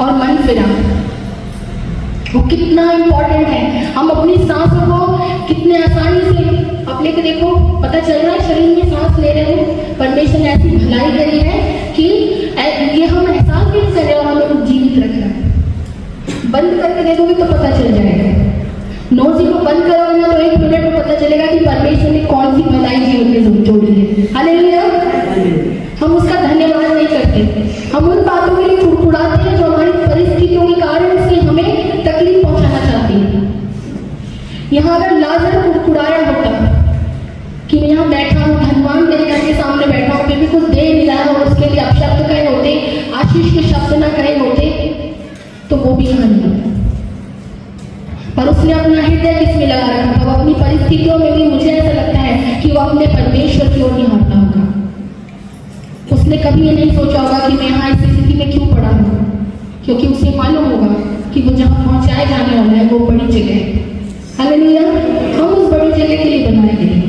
और मन फिरा, वो कितना इंपॉर्टेंट है। हम अपनी सांसों को कितने आसानी से आप लेके देखो, पता चल रहा है शरीर में सांस ले रहे हो, परमेश्वर ने ऐसी भलाई करी है कि ये हम एहसास भी नहीं कर रहे और हमें जीवित रख रहा है। बंद करके देखोगे तो पता चल जाएगा, नोजी को बंद करोगे ना तो 1 मिनट में पता चलेगा कि परमेश्वर ने कौन सी भलाई जीवन में जोड़ी है। हालेलुया। हम उसका धन्यवाद नहीं करते, हम उन बातों के लिए कुड़कुड़ाते हैं जो हमारी परिस्थितियों के कारण से हमें तकलीफ पहुंचाना चाहती है। यहाँ अगर लाजर कुड़कुड़ाया होता कि मैं यहाँ बैठा हूँ, धनवान मेरे घर के सामने बैठा हूँ, फिर भी कुछ दे नहीं रहा और उसके लिए अपशब्द कहे होते, आशीष के शब्द ना कहे होते, तो वो भी यहाँ नहीं होता। पर उसने अपना हृदय किसमें लगा रखा था? वो अपनी परिस्थितियों में भी, मुझे ऐसा लगता है कि वो अपने परमेश्वर की ओर निहारता होगा। उसने कभी ये नहीं सोचा होगा कि मैं यहाँ इस स्थिति में क्यों पड़ा हूँ, क्योंकि उसे मालूम होगा कि वो जहाँ पहुँचाए जाने वाला है वो बड़ी जगह है। हालेलुया। हम उस बड़ी जगह के लिए बनाए गए हैं,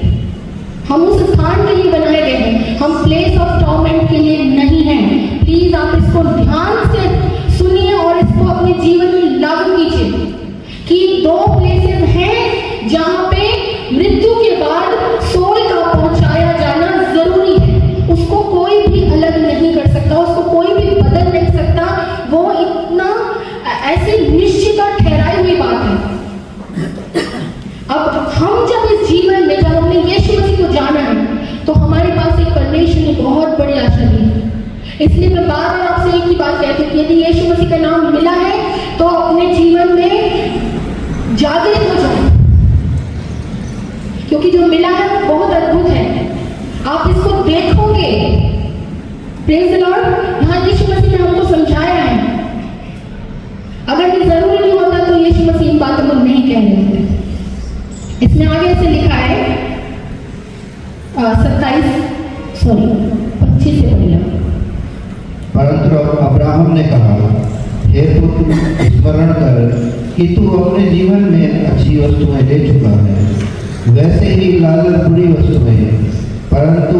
हम उस स्थान के लिए बनाए गए हैं, हम प्लेस ऑफ टॉर्मेंट के लिए नहीं हैं। प्लीज आप इसको ध्यान से सुनिए और इसको अपने जीवन में लागू कीजिए कि 2 प्लेसेस हैं जहाँ पे मृत्यु के बाद सोल का पहुंचाया जाना जरूरी है। उसको कोई भी अलग नहीं कर सकता, उसको कोई भी बदल नहीं सकता। वो इतना ऐसी निश्चित और ठहराई हुई बात है। इसलिए मैं बार बार आपसे एक ही बात कहती हूँ कि यदि यीशु मसीह का नाम मिला है तो अपने जीवन में जागृत हो जाए, क्योंकि जो मिला है वो बहुत अद्भुत है। आप इसको देखोगे। Praise the Lord. यहाँ यीशु मसीह ने हमको समझाया है। अगर ये जरूरी नहीं होता तो यीशु मसीह इन बातों को नहीं कह रहे थे। इसमें आगे से लिखा है 25 से पढ़िए। परंतु अब्राहम ने कहा, हे पुत्र, स्मरण कर कि तू अपने जीवन में अच्छी वस्तुएं ले चुका है, वैसे ही लालच बुरी वस्तुएं, परंतु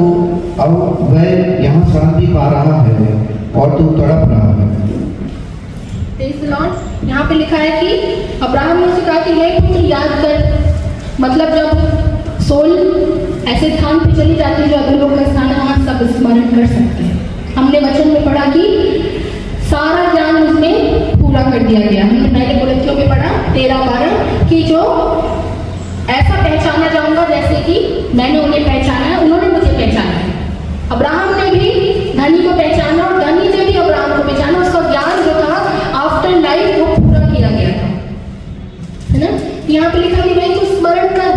अब वह यहाँ शांति पा रहा है और तू तड़प रहा है। यहाँ पे लिखा है कि अब्राहम ने उससे कहा कि हे पुत्र, याद कर, मतलब जब सोल ऐसे स्थान पे चली जाती है जो अधोलोक का स्थान है, वहाँ सब स्मरण कर सकते हैं। हमने वचन में पढ़ा कि सारा ज्ञान उसमें पूरा कर दिया गया। हमने पहले कुरिन्थियों में पढ़ा 13-12 कि जो ऐसा पहचाना जाऊंगा जैसे कि मैंने उन्हें पहचाना है, उन्होंने मुझे पहचाना है। अब्राहम ने भी धनी को पहचाना और धनी ने भी अब्राहम को पहचाना। उसका ज्ञान जो था आफ्टर लाइफ वो पूरा किया गया था, है ना। यहाँ पे लिखा कि भाई तू स्मरण कर,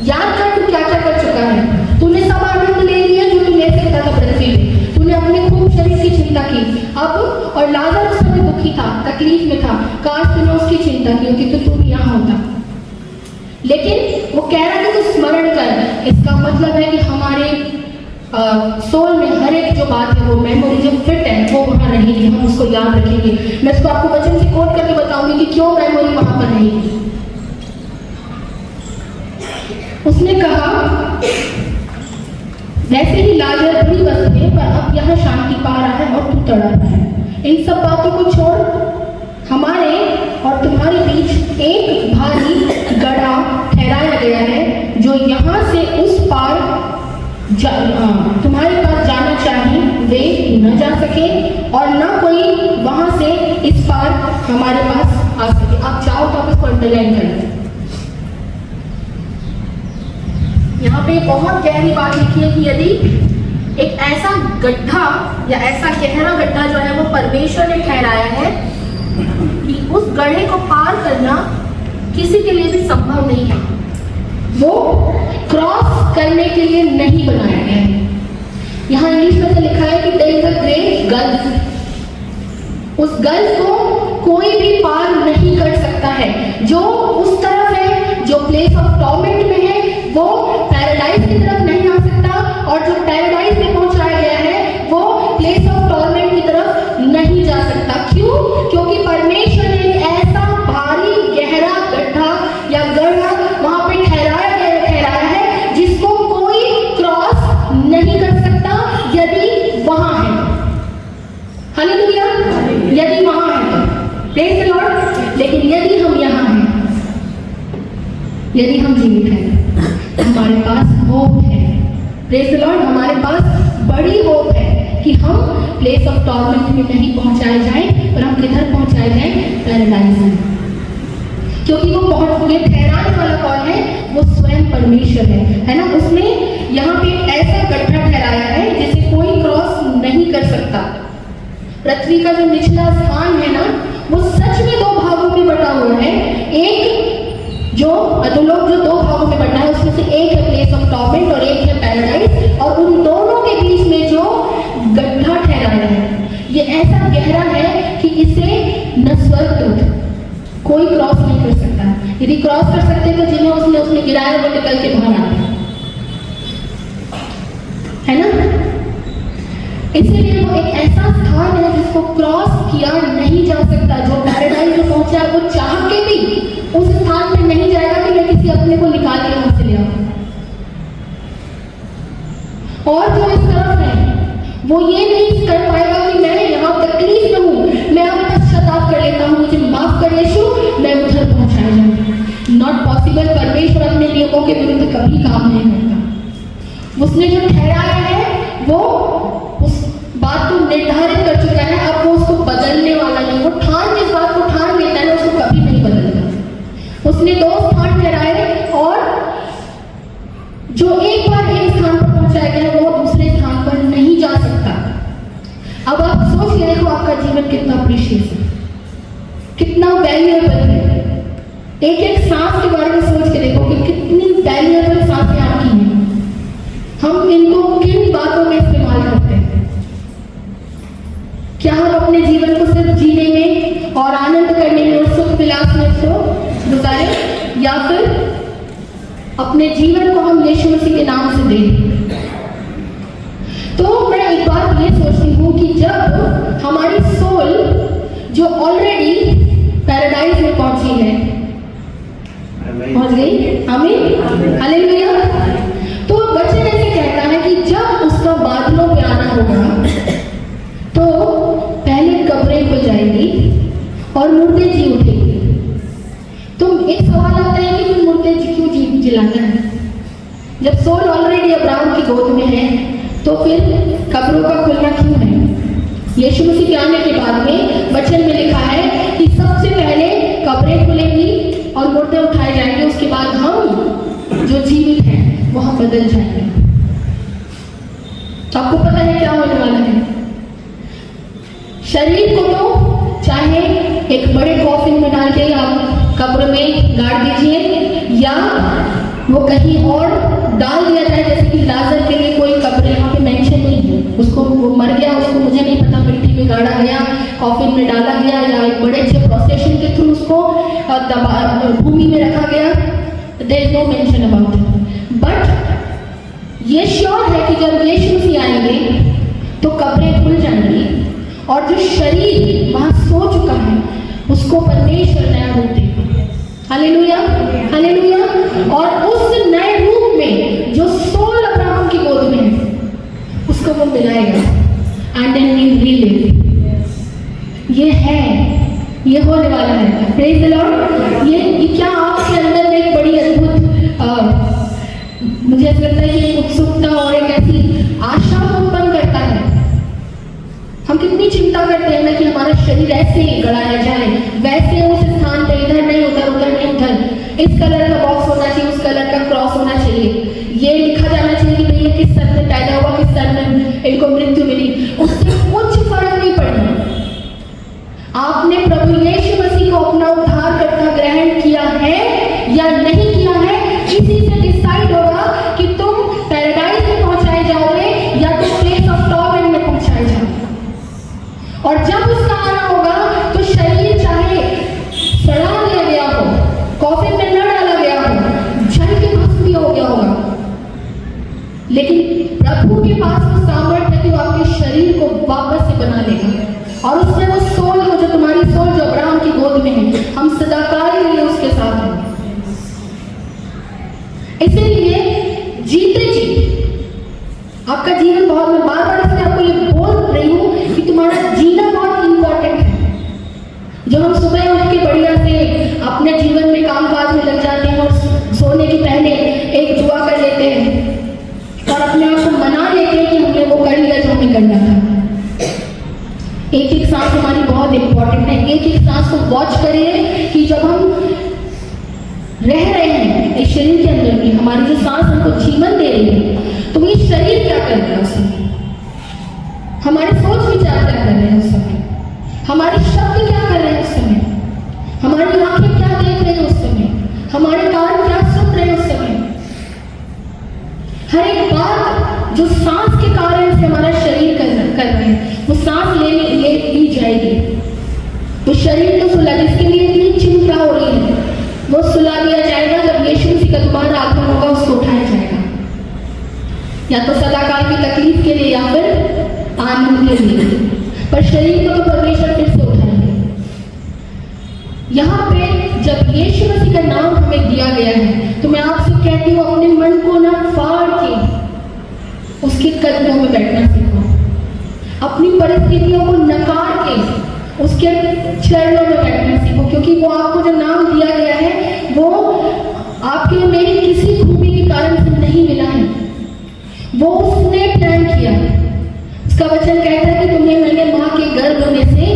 याद कर तू क्या क्या कर चुका है। तूने सब आनंद ले लिया जो तू ले सकता था पृथ्वी पे। तूने अपने खूब शरीर की चिंता की। अब और लाजर उस समय दुखी था, तकलीफ में था। काश तूने उसकी चिंता की होती तो तू भी यहाँ होता। लेकिन वो कह रहा है कि तू स्मरण कर। इसका मतलब है कि हमारे सोल में हर एक जो बात है, वो मेमोरी जो फिट है, वो वहाँ रहेगी, हम उसको याद रखेंगे। मैं इसको आपको वचन से कोट करके बताऊंगी कि क्यों मेमोरी वहाँ पर रहेगी। उसने कहा, वैसे ही लाजर बुरी वस्तुएं, पर अब यहाँ शांति पा रहा है और तू तड़प रहा है। इन सब बातों को छोड़ हमारे और तुम्हारे बीच एक भारी गड्ढा ठहराया गया है, जो यहाँ से उस पार तुम्हारे पास जाना चाहे वे न जा सके और न कोई वहां से इस पार हमारे पास आ सके। आप चाहो तो आप इसको अंडरलाइन करें। यहाँ पे बहुत गहरी बात लिखी है कि यदि एक ऐसा गड्ढा या ऐसा गहरा गड्ढा जो है वो परमेश्वर ने ठहराया है कि उस गड्ढे को पार करना किसी के लिए भी संभव नहीं है। वो क्रॉस करने के लिए नहीं बनाया गया है। यहाँ इंग्लिश में से लिखा है कि there is a great gulf. उस गल्फ को कोई भी पार नहीं कर सकता है। जो उस तरफ है, जो प्लेस ऑफ टॉर्मेंट में है, वो पैराडाइज की तरफ नहीं आ सकता, और जो पैराडाइज में पहुंचाया गया है वो प्लेस ऑफ टॉर्मेंट की तरफ नहीं जा सकता। क्यों? क्योंकि परमेश्वर ने ऐसा भारी गहरा गड्ढा या गड्ढा वहां पे ठहराया है जिसको कोई क्रॉस नहीं कर सकता यदि वहां है। हालेलुया। यदि वहां है तो प्रेज़ द लॉर्ड। लेकिन यदि हम यहाँ हैं, यदि हम जीवित हैं, हमारे पास होप है। Praise the Lord. हमारे पास बड़ी होप है कि हम प्लेस ऑफ टॉर्मेंट में नहीं पहुंचाए जाएं, पर हम किधर पहुंचाए जाएं? पैराडाइज में। क्योंकि वो बहुत ये ठहराने वाला कौन है? वो स्वयं परमेश्वर है ना। उसने यहाँ पे ऐसा गड्ढा ठहराया है जिसे कोई क्रॉस नहीं कर सकता। पृथ्वी का जो निचला स्थान है ना, वो सच में दो भागों में बटा हुआ है। एक जो अधोलोक जो दो भागों में बटा है, उसमें से एक है प्लेस ऑफ टॉर्मेंट और एक है पैराडाइज, और उन दोनों के बीच में जो गड्ढा ठहराया है ये ऐसा गहरा है कि इसे न स्वर्गदूत कोई क्रॉस नहीं कर सकता। यदि क्रॉस कर सकते तो जिन्हें उसने गिराया वो निकल के बाहर आते, है ना। इसीलिए वो एक ऐसा स्थान है जिसको क्रॉस किया नहीं जा सकता। जो पैराडाइज में पहुंचा है वो चाह के भी उस स्थान पे नहीं जाएगा कि मैं किसी अपने को निकाल के वहां से ले आऊं। और जो इस तरफ है वो ये नहीं कर पाएगा कि मैं यहाँ तकलीफ में हूँ, मैं अब पश्चाताप कर लेता हूँ, मुझे माफ कर यीशु, मैं उधर पहुंचाया जाऊँ। Not possible. परमेश्वर अपने नियमों के विरुद्ध कभी काम नहीं करता। उसने जो ठहराया है वो उस बात को निर्धारित कर चुका है। अब वो उसको बदलने वाला नहीं। वो जिस बात को ठान लेता है उसको कभी नहीं बदलता। उसने दो स्थान ठहराए और जो एक बार एक स्थान पर पहुंचाया गया वो दूसरे स्थान पर नहीं जा सकता। हम इनको किन बातों में इस्तेमाल करते हैं? क्या हम अपने जीवन को सिर्फ जीने में और आनंद करने में और सुख विलास में इसको गुजारें, या फिर अपने जीवन को हम यीशु मसीह के नाम से दें? तो मैं एक बात ये सोचती हूँ कि जब हमारी सोल जो ऑलरेडी पैराडाइज में पहुंची है, पहुंच गई, आमीन, हालेलुया। तो वचन ऐसे कहता है कि जब उसका बादलों पे आना होगा तो पहले कब्रें खुल जाएंगी और मुर्दे जी उठेंगे। तो एक सवाल आता है कि मुर्दे जी क्यों जिलाना है? जब सोल ऑलरेडी अब्राहम की गोद में है तो फिर कब्रों का खुलना क्यों है? यीशु मसीह के आने के बाद में वचन में लिखा है कि सबसे पहले कब्रें खुलेंगी और मुर्दे उठाए जाएंगे, उसके बाद हम जो जीवित हैं वो हम बदल जाएंगे। तो आपको पता है क्या होने वाला है? शरीर को तो चाहे एक बड़े कॉफिन में डाल के आप कब्र में गाड़ दीजिए या वो कहीं और डाल दिया जाए, जैसे कि लाजर के लिए कोई कब्र यहाँ पे मेंशन नहीं है, उसको वो मर गया, उसको मुझे नहीं पता मिट्टी में गाड़ा गया, कॉफिन में डाला गया या एक बड़े अच्छे प्रोसेशन के थ्रू उसको भूमि में रखा गया, there is no mention about it. But ये श्योर है कि जब यीशु मसीह आएंगे तो कब्रें खुल जाएंगी और जो शरीर वहां सो चुका है उसको परमेश्वर नया रूप देगा। Hallelujah, hallelujah. और उस नए रूप में जो सोल अब्राहम की गोद में है उसको वो मिलाएगा, एंड देन वी रीलिव। ये है, ये होने वाला है। Praise the Lord. ये क्या आपके अंदर में एक बड़ी अद्भुत मुझे ऐसा लगता है कि एक उत्सुकता और एक ऐसी आशा को उत्पन्न करता है। हम कितनी चिंता करते हैं ना कि हमारा शरीर ऐसे ही गड़ाया जाए, वैसे उस स्थान पे, इधर नहीं उधर, उधर नहीं उधर, इस कलर का बॉक्स होना चाहिए, उस कलर का क्रॉस होना चाहिए, ये लिखा जाना चाहिए कि भाई ये किस सन में पैदा हुआ, किस सन में इनको मृत्यु मिली। उससे कुछ फर्क नहीं पड़ना। आपने प्रभु यीशु मसीह को अपना उद्धारकर्ता ग्रहण किया है या नहीं किया है, इसी से डिसाइड होगा कि तुम पैराडाइज में पहुंचाए जाओगे या तुम प्लेस ऑफ टॉर्मेंट में पहुंचाए जाओगे। और जब उसका आना होगा तो शरीर चाहे सड़ा दिया गया हो, कॉफिन में न डाला गया हो, जल के भस्म भी हो गया होगा, लेकिन प्रभु के पास वो सामर्थ्य है कि वो आपके शरीर को वापस से बना लेगा और उससे वो सोल को, जो तुम्हारी सोल जो अब्राहम की गोद में है, हम सदाकाल के लिए उसके साथ हैं। इसीलिए जीते जी आपका जीवन बहुत, मैं बार बार इसलिए आपको ये बोल रही हूँ कि तुम्हारा जीना बहुत इंपॉर्टेंट है। जो हम सुबह उठ के बढ़िया से अपने जीवन में काम काज में लग जाते हैं और सोने के पहले एक दुआ कर लेते हैं और अपने आप को मना लेते हैं कि हमने वो कर लिया जो हमें करना था। एक एक सांस हमारी बहुत इंपॉर्टेंट है। एक एक सांस को वॉच करिए कि जब हम रह रहे हैं इस शरीर के अंदर में, हमारी जो सांस हमको जीवन दे रही है, तो ये शरीर क्या कर रहा है उस समय, हमारे सोच विचार क्या कर रहे हैं उस समय, हमारे शब्द क्या कर रहे हैं उस समय, हमारी आंखें क्या देख रहे हैं उस समय, हमारे कान क्या सुन रहे हैं उस समय। हर एक बात जो सांस के कारण से हमारा शरीर कर रहे हैं, वो सांस ले ली जाएगी। वो शरीर को सुला, जिसके लिए इतनी चिंता हो रही है, वो सुला दिया जाएगा जब यीशु मसीह का दोबारा आगमन होगा, उसको उठाया जाएगा, या तो सदाकाल की तकलीफ के लिए या फिर आनंद के लिए, पर शरीर को तो परमेश्वर फिर से उठाएंगे। यहाँ पे जब यीशु मसीह का नाम हमें दिया गया है, तो मैं आपसे कहती हूँ अपने मन को ना फाड़ के उसके कदमों में बैठना सीखो, अपनी परिस्थितियों को नकार के उसके चरणों में बैठना सीखो, क्योंकि वो आपको जो नाम दिया गया है वो आपके मेरी किसी खूबी के कारण से नहीं मिला है, वो उसने प्लान किया। उसका वचन कहता है कि तुम्हें मैंने माँ के गर्भ में से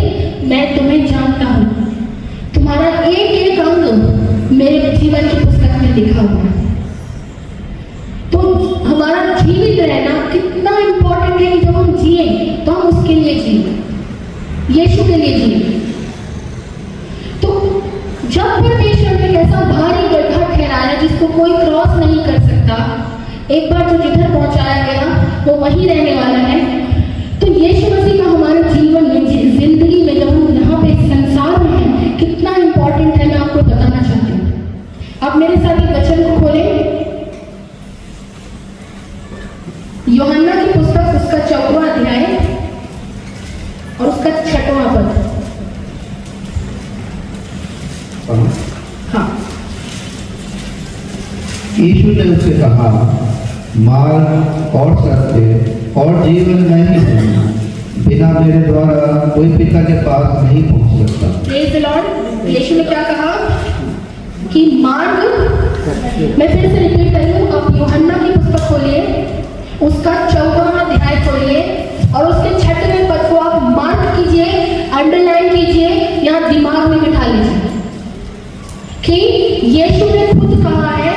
मैं तुम्हें जानता हूँ, तुम्हारा एक एक अंग मेरे जीवन की पुस्तक में लिखा हुआ है। तो हमारा जीवित रहना कितना इंपॉर्टेंट है कि जब हम जिए तो हम उसके लिए जिए, यीशु के लिए जिए। तो जब परमेश्वर ने ऐसा भारी गड्ढा ठहराया जिसको कोई क्रॉस नहीं कर सकता, एक बार जो जिधर पहुंचाया गया वही रहने वाला है। तो यीशु मसीह का हमारे जीवन में, जिंदगी में, जब हम यहाँ पे संसार में हैं, कितना इंपॉर्टेंट है, मैं आपको बताना चाहती हूँ। आप मेरे साथ एक वचन को खोलें, यूहन्ना की पुस्तक, उसका 4वां अध्याय और उसका 6वां पद। हाँ। यीशु ने उससे कहा, मार्ग और सत्य और जीवन मैं ही हूँ, बिना मेरे द्वारा कोई पिता के पास नहीं पहुँच सकता। Praise the Lord. यीशु ने क्या कहा कि मार्ग, मैं फिर से रिपीट कर रही हूँ, आप यूहन्ना की पुस्तक खोलिए, उसका 4वां अध्याय खोलिए और उसके 6वें पद को आप मार्क कीजिए, अंडरलाइन कीजिए, या दिमाग में बिठा लीजिए कि यीशु ने खुद कहा है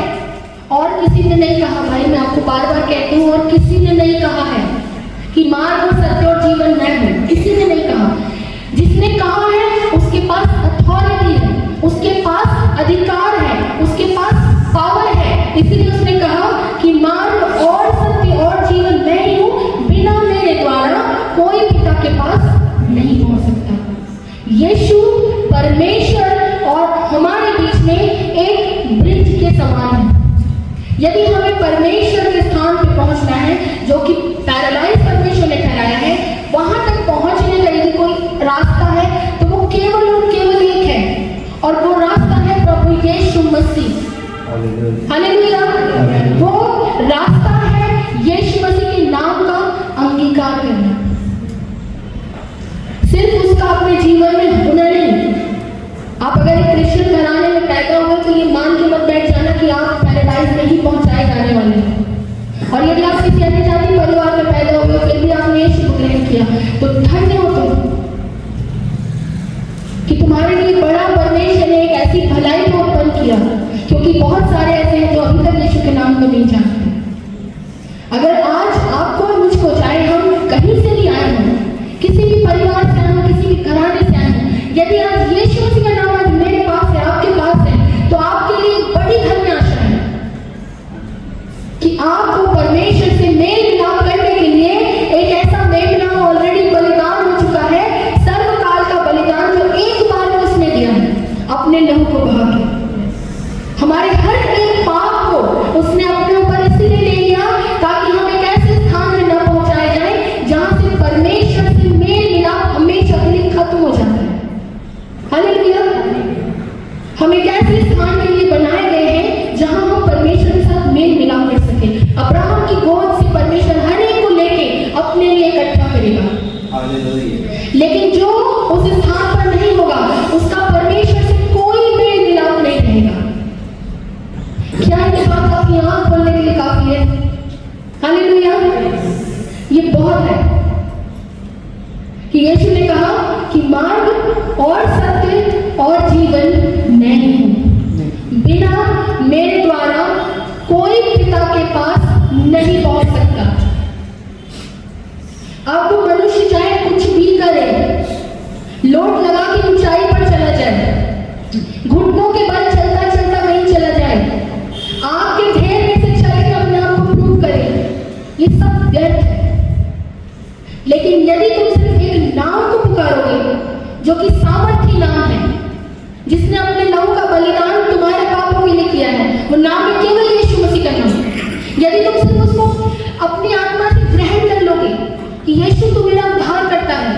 और किसी ने नहीं कहा। भाई मैं आपको बार बार कहती हूँ, और किसी ने नहीं कहा है कि मार्ग और सत्य और जीवन मैं हूँ, किसी ने नहीं कहा। जिसने कहा है उसके पास अथॉरिटी है, उसके पास अधिकार है, उसके पास पावर है। इसीलिए उसने कहा कि मार्ग और सत्य और जीवन मैं ही हूँ, बिना मेरे द्वारा कोई पिता के पास नहीं पहुंच सकता। यीशु परमेश्वर और हमारे बीच में एक ब्रिज के समान है। यदि हमें परमेश्वर के स्थान पे पहुंचना है, जो कि पैराडाइज परमेश्वर ने ठहराया है, वहां तक पहुंचने का यदि कोई रास्ता है तो वो केवल और केवल एक है, और वो रास्ता है प्रभु यीशु मसीह। हालेलुया। वो रास्ता है यीशु मसीह के नाम का अंगीकार करना। सिर्फ उसका अपने जीवन में होना नहीं। आप अगर एक क्रिश्चियन घराने में पैदा हुए तो ये मान के मत बैठ जाना कि आप पैराडाइज में ही पहुंचाए जाने वाले हैं। और यदि आप किसी अन्य जाति परिवार में पैदा हुए फिर भी आपने यीशु को ग्रहण किया तो धन्य हो तुम कि तुम्हारे लिए बड़ा परमेश्वर ने एक ऐसी भलाई को उत्पन्न किया, क्योंकि बहुत सारे ऐसे हैं जो अभी तक यीशु के नाम को नहीं जानते। अगर आज आपको और मुझको, चाहे हम कहीं से भी आए हों, किसी भी परिवार से आए हों, किसी भी घराने से आए हों, यदि आज यीशु मसीह का नाम आज मेरे पास है, आपके पास है, तो आपके लिए बड़ी धन्य आशा है कि आपको परमेश्वर से मेल मिलाप करने के लिए एक ऐसा मेल मिलाप ऑलरेडी बलिदान हो चुका है, सर्वकाल का बलिदान, जो एक बार में उसने दिया है अपने लहू को बहा के। हमारे हर एक पाप को उसने अपने ऊपर इसीलिए ले लिया ताकि हम एक ऐसे स्थान में न पहुंचाए जाए जहां से परमेश्वर से मेल मिलाप हमेशा के लिए खत्म हो जाता है। हालेलुया। हम एक ऐसे स्थान के लिए बनाए गए हैं जहां हम परमेश्वर के साथ मेल मिलाप कर सके। अब्राहम की गोद से परमेश्वर हर एक को लेके अपने लिए इकट्ठा करेगा, लेकिन जो उस स्थान पर नहीं होगा उसका परमेश्वर से कोई मेल मिलाप नहीं रहेगा। क्या ये बात आपकी आंख खोलने के लिए काफी है? हालेलुया। ये बहुत है कि यीशु ने कहा कि मार्ग और सत्य और जीवन मैं ही हूं, बिना मेरे द्वारा कोई पिता के पास नहीं पहुंच सकता। अब वो मनुष्य चाहे कुछ भी करे, लोट लगा के ऊंचाई पर चला जाए, घुटनों के बल चलता चलता कहीं चला जाए, आग के ढेर में से चले के अपने आप को प्रूव करे, ये सब व्यर्थ है। लेकिन यदि तुम सिर्फ एक नाम को पुकारोगे, जो कि सामर्थी नाम है, जिसने अपने लहू का बलिदान तुम्हारे पापों के लिए किया है, वो नाम है केवल यीशु मसीह का नाम। यदि तुम सिर्फ उसको अपनी आत्मा से ग्रहण कर लोगे कि यीशु तू मेरा उद्धार करता है,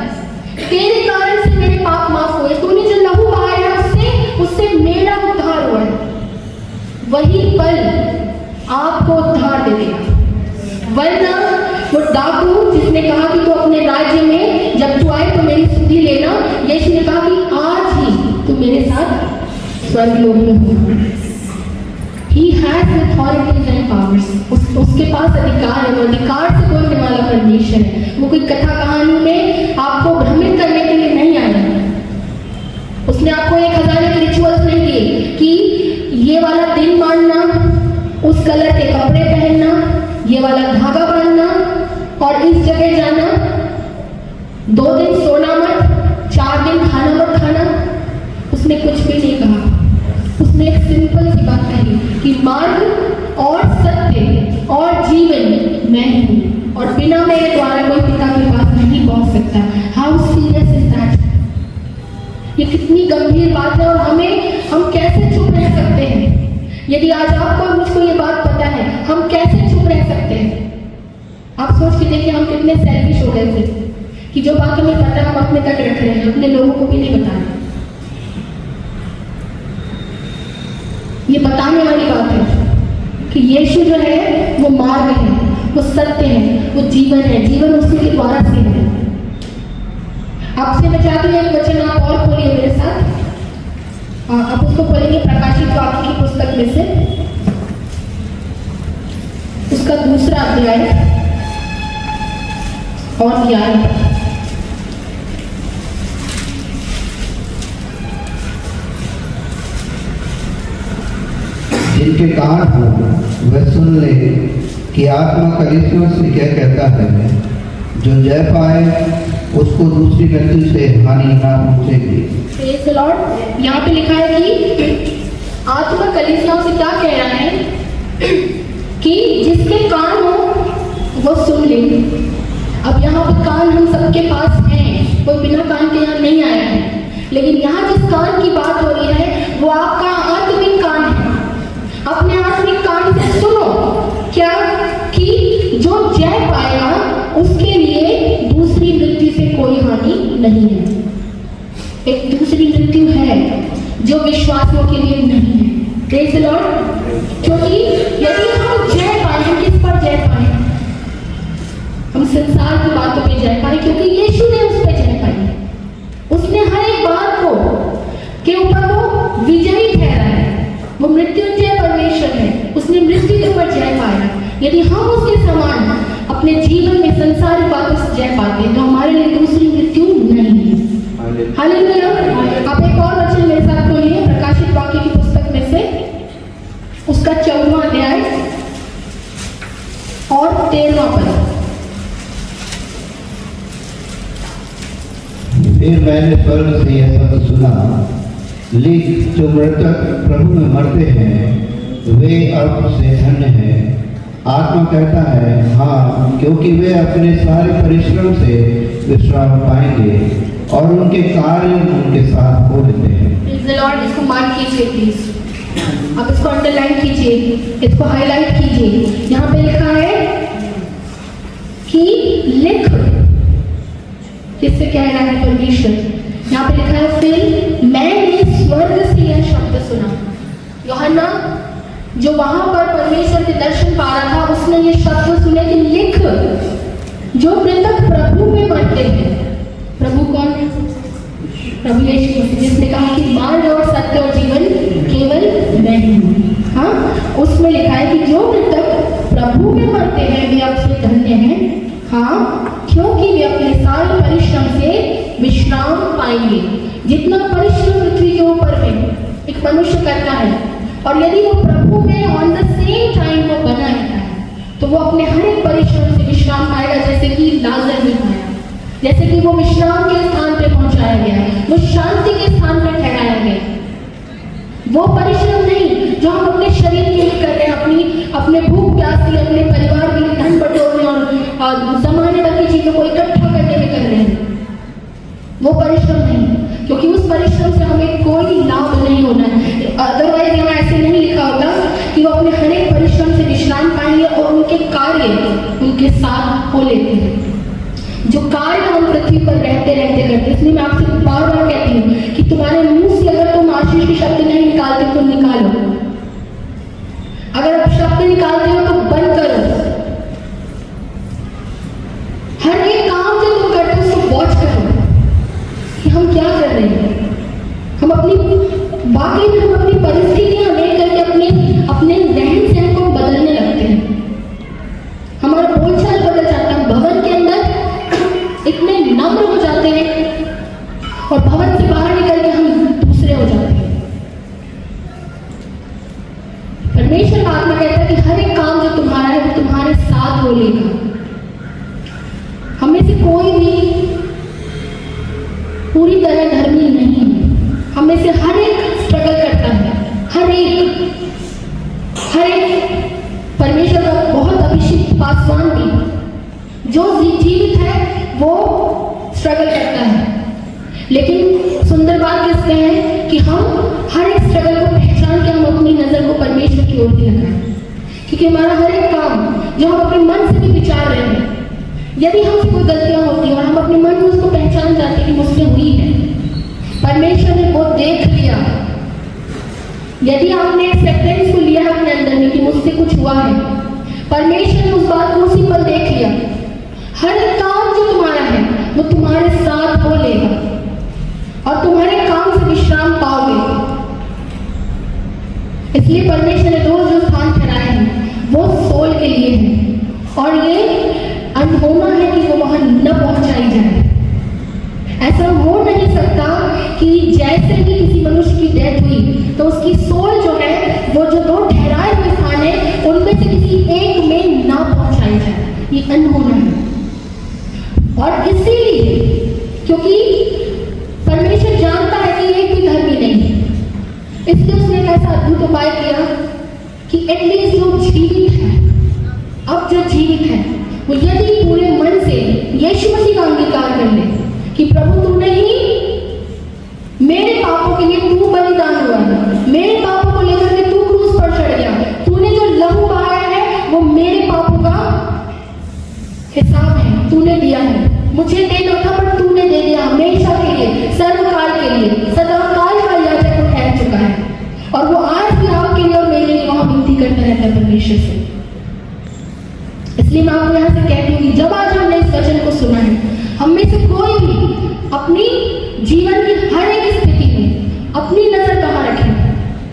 तेरे कारण से मेरे पाप माफ हुए, तूने जो लहू बहाया उससे मेरा उद्धार हुआ है, वही पल आपको उद्धार दे देगा। वरना वो डाकू जिसने कहा कि तू अपने राज्य में जब तू आए तो मेरी सुधि लेना, यीशु ने कहा कि आज ही तू मेरे साथ स्वर्गलोक में हो। He has authorities and powers. उसके पास अधिकार है, वो अधिकार से बोलने वाला परमेश्वर है। वो कोई कथा कहानी में आपको भ्रमित करने के लिए नहीं आया। उसने आपको 1000 के रिचुअल्स नहीं दिए कि ये वाला दिन मानना, उस कलर के कपड़े पहनना, ये वाला धागा बांधना और इस जगह जाना, 2 दिन सोना मत, 4 दिन खाना मत खाना। उसने कुछ भी नहीं कहा। उसने एक सिंपल सी बात कही कि मार्ग और सत्य और जीवन मैं हूँ, और बिना मेरे कितनी गंभीर बात है और हम कैसे चुप रह सकते हैं। यदि आज आपको और मुझको ये बात पता है, हम कैसे चुप रह सकते हैं। आप सोच के देखिए हम कितने सेल्फिश हो गए थे कि जो बात हमें पता है हम अपने तक रख रहे हैं, अपने लोगों को भी नहीं बता रहे। ये बताने वाली बात है कि यीशु जो है वो मार्ग है, वो सत्य है, वो जीवन है, जीवन उसी के द्वारा से है। आपसे मैं चाहती हूँ एक वचन आप और खोलिए मेरे साथ। आप उसको खोलेंगे प्रकाशित वाक्य की पुस्तक में से, उसका 2 अध्याय और 11। जिनके कान हो वह सुन ले कि आत्मा कलीसियों से क्या कहता है। जो जय पाए उसको दूसरी मृत्यु से हानि ना पहुंचेगी। Praise the Lord. यहाँ पे लिखा है कि आत्मा कलीसियाओं से क्या कह रहा है कि जिसके कान हो वो सुन ले। अब यहाँ पे कान हम सबके पास हैं, कोई बिना कान के यहाँ नहीं आया है, लेकिन यहाँ जिस कान की बात हो रही है वो आपका आत्मिक कान है। अपने आत्मिक कान से सुनो क्या कि जो जय पाएगा उसके लिए दूसरी मृत्यु से कोई हानि नहीं है। एक दूसरी मृत्यु है जो विश्वासियों के लिए नहीं है। Praise the Lord. क्योंकि यदि हम जय पाए, हम किस पर जय पाए? हम संसार की बातों पे जय पाए, क्योंकि यीशु ने उस पर जय पाई। उसने हर एक बात को के ऊपर वो विजयी ठहरा है। वो मृत्युंजय परमेश्वर है, उसने मृत्यु के ऊपर जय पाया। यदि हम उसके समान अपने जीवन में संसारिक बातों से जय पाते हैं तो हमारे लिए दूसरी मृत्यु नहीं है। हालेलुया। आप एक और वचन मेरे साथ खोलिए प्रकाशित वाक्य की पुस्तक में से, उसका 14वां अध्याय और 13वां पद। फिर मैंने स्वर्ग से यह शब्द सुना, लिख जो मृतक प्रभु में मरते हैं वे अब से धन्य हैं। आत्मा कहता है हाँ, क्योंकि वे अपने सारे परिश्रम से विश्राम पाएंगे और उनके कार्य उनके साथ हो लेते हैं। Praise the Lord. इसको मार्क कीजिए प्लीज, आप इसको अंडरलाइन कीजिए, इसको हाईलाइट कीजिए। यहाँ पे लिखा है कि लिख, किससे कह रहा है? परमेश्वर। यहाँ पे लिखा है फिर मैंने स्वर्ग से यह शब्द सुना। यूहन्ना जो वहां पर परमेश्वर के दर्शन पा रहा था उसने ये शब्द सुने कि लिख जो मृतक प्रभु में मरते हैं। प्रभु कौन है? प्रभु यीशु मसीह, जिसने कहा कि मार्ग और सत्य और जीवन केवल मैं हूँ। हाँ, उसमें लिखा है कि जो मृतक प्रभु में मरते हैं वे अब से धन्य हैं। हाँ, क्योंकि वे अपने सारे परिश्रम से विश्राम पाएंगे। जितना परिश्रम पृथ्वी के ऊपर में एक मनुष्य करता है और यदि वो प्रभु में ऑन द सेम टाइम वो बना रहता है तो वो अपने हर एक परिश्रम से विश्राम पाएगा। जैसे कि लाजर ने पाया, जैसे कि वो विश्राम के स्थान पे पहुंचाया गया, वो शांति के स्थान पे ठहराया गया। वो परिश्रम नहीं जो हम अपने शरीर के लिए कर रहे हैं, अपने भूख प्यास के लिए, अपने परिवार के लिए धन बटोरने और जमाने भर की चीजों को इकट्ठा करने में कर रहे हैं। वो परिश्रम नहीं, क्योंकि उस परिश्रम से हमें कोई लाभ नहीं होना है। अदरवाइज यहाँ ऐसे नहीं लिखा होता कि वो अपने हर एक परिश्रम से विश्राम पाएंगे और उनके कार्य उनके साथ हो लेते हैं। जो कार्य हम पृथ्वी पर रहते रहते करते, इसलिए मैं आपसे बार बार कहती हूँ कि तुम्हारे मुंह से अगर तुम आशीष के शब्द नहीं निकालते तो निकालो। अगर आप शब्द निकालते हो तो बंद करो। हर एक काम जो तुम करते हो उसको वॉच करो कि हम क्या कर रहे हैं। हम अपनी बाकी में हम अपनी परिस्थितियां देख करके अपने रहन सहन को बदलने लगते हैं। हमारा बोलचाल बदल जाता है। भवन के अंदर इतने नम्र हो जाते हैं और भवन से बाहर निकल के हम दूसरे हो जाते हैं। परमेश्वर का आत्मा कहता है कि हर एक काम जो तुम्हारा है वो तुम्हारे साथ हो लेगा। हमें से कोई भी पूरी तरह धर्मी नहीं है। हमें से हर एक स्ट्रगल करता है। हर एक परमेश्वर का बहुत अभिषिक्त पासवान भी जो जीवित है वो स्ट्रगल करता है। लेकिन सुंदर धन्यवाद किसका है कि हम हर एक स्ट्रगल को पहचान के हम अपनी नजर को परमेश्वर की ओर भी लगाएं, क्योंकि हमारा हर एक काम जो हम अपने मन से भी विचार रहे हैं, यदि हमसे कोई गलतियां होती हैं और हम अपने मन में उसको पहचान जाते हैं कि मुझसे हुई है, परमेश्वर ने वो देख लिया। यदि आपने एक्सेप्टेंस को लिया अपने अंदर में कि मुझसे कुछ हुआ है, परमेश्वर ने उस बात को उसी पर देख लिया। हर एक काम जो तुम्हारा है वो तुम्हारे साथ हो लेगा और तुम्हारे काम से विश्राम पाओगे। इसलिए परमेश्वर ने जो स्थान ठहराए हैं वो सोल के लिए है, और ये अनहोना है कि वो वहां न पहुंचाई जाए। ऐसा हो नहीं सकता कि जैसे ही किसी मनुष्य की डेथ हुई तो उसकी सोल जो है वो जो दो ठहराए हुए स्थान है उनमें से किसी एक में ना पहुंचाई जाए, ये अनहोना है। और इसीलिए क्योंकि परमेश्वर जानता है कि एक भी धर्मी नहीं है, इसलिए उसने एक ऐसा अद्भुत उपाय किया कि एटलीस्ट जो जीवित है, अब जो जीवित है वो यदि पूरे मन से यीशु मसीह का अंगीकार कर ले कि प्रभु तूने ही मेरे पापों के लिए तू बलिदान हुआ, मेरे पापों को लेकर के तू क्रूस पर चढ़ गया, तूने जो लहू बहाया है वो मेरे पापों का हिसाब है, तूने दिया है, मुझे देना था पर तूने दे दिया, हमेशा के लिए, सर्वकाल के लिए, सदाकाल का याजक वो ठहर चुका है, और वो आज भी आपके लिए और मेरे लिए वहां विनती करता रहता है परमेश्वर से। इसलिए मैं आपको यहाँ से कहती हूँ कि जब आज हमने इस वचन को सुना है, हम में से कोई भी अपनी जीवन की हर एक स्थिति में अपनी नजर कहाँ रखे?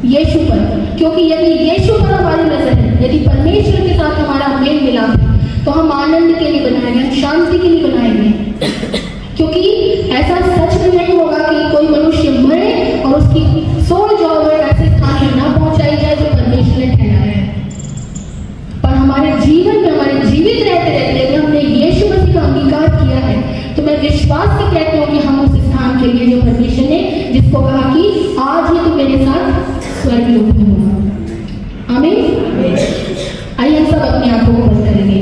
यीशु पर, क्योंकि यदि यीशु पर हमारी नजर है, यदि परमेश्वर के साथ हमारा मेल मिलाप है, तो हम आनंद के लिए बनाए गए, शांति के लिए बनाए गए। क्योंकि ऐसा सच में नहीं होगा कि कोई मनुष्य मरे और उसकी सोल जो है ऐसे स्थान में ना पहुंचाई जाए जो परमेश्वर ने ठहराया है, पर हमारे जीवन में, हमारे जीवित रहते रहते यदि हमने यीशु मसीह का अंगीकार किया है, तो मैं विश्वास से कहती हूँ कि हम उस स्थान के लिए जो परमेश्वर ने जिसको कहा कि आज ही तू मेरे साथ स्वर्ग लोक में होगा। आमीन। आइए हम सब अपनी आंखों को बंद करेंगे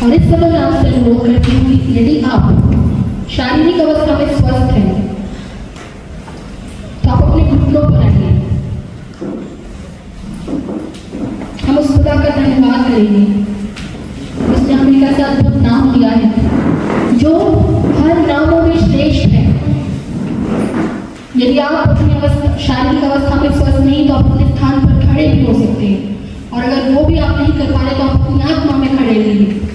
और इस समय मैं आपसे अनुरोध करती हूँ कि यदि आप शारीरिक अवस्था में स्वस्थ हैं तो आप अपने घुटनों पर आइए। हम उस खुदा का धन्यवाद करेंगे उसने हमें कैसा अद्भुत नाम दिया है जो हर नामों में श्रेष्ठ है। यदि आप अपनी शारीरिक अवस्था में स्वस्थ नहीं तो आप अपने स्थान पर खड़े भी हो सकते हैं, और अगर वो भी आप नहीं कर पा रहे तो आप अपनी आत्मा में खड़े रहिए।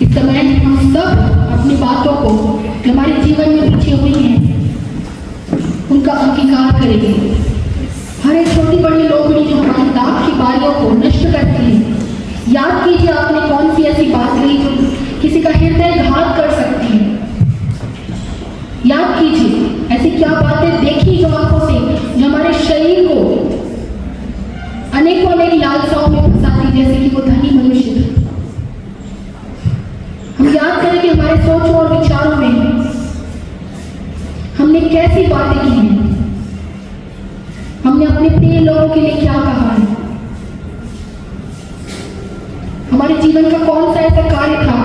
इस समय हम सब अपनी बातों को जो हमारे जीवन में पीछे हुई हैं उनका अंगीकार करेंगे। हर एक छोटी बड़ी लोगड़ी जो हमारी दाग की बारियों को नष्ट करती है, याद कीजिए आपने कौन सी ऐसी बात कही जो किसी का हृदय घात कर सकती है। याद कीजिए ऐसी क्या बातें देखी जो आंखों से जो हमारे शरीर को अनेकों अनेक लालसाओं में फंसाती, जैसे कि वो धनी मनुष्य था। हम याद करें कि हमारे सोचों और विचारों में हमने कैसी बातें की हैं, हमने अपने प्रिय लोगों के लिए क्या कहा है, हमारे जीवन का कौन सा ऐसा कार्य था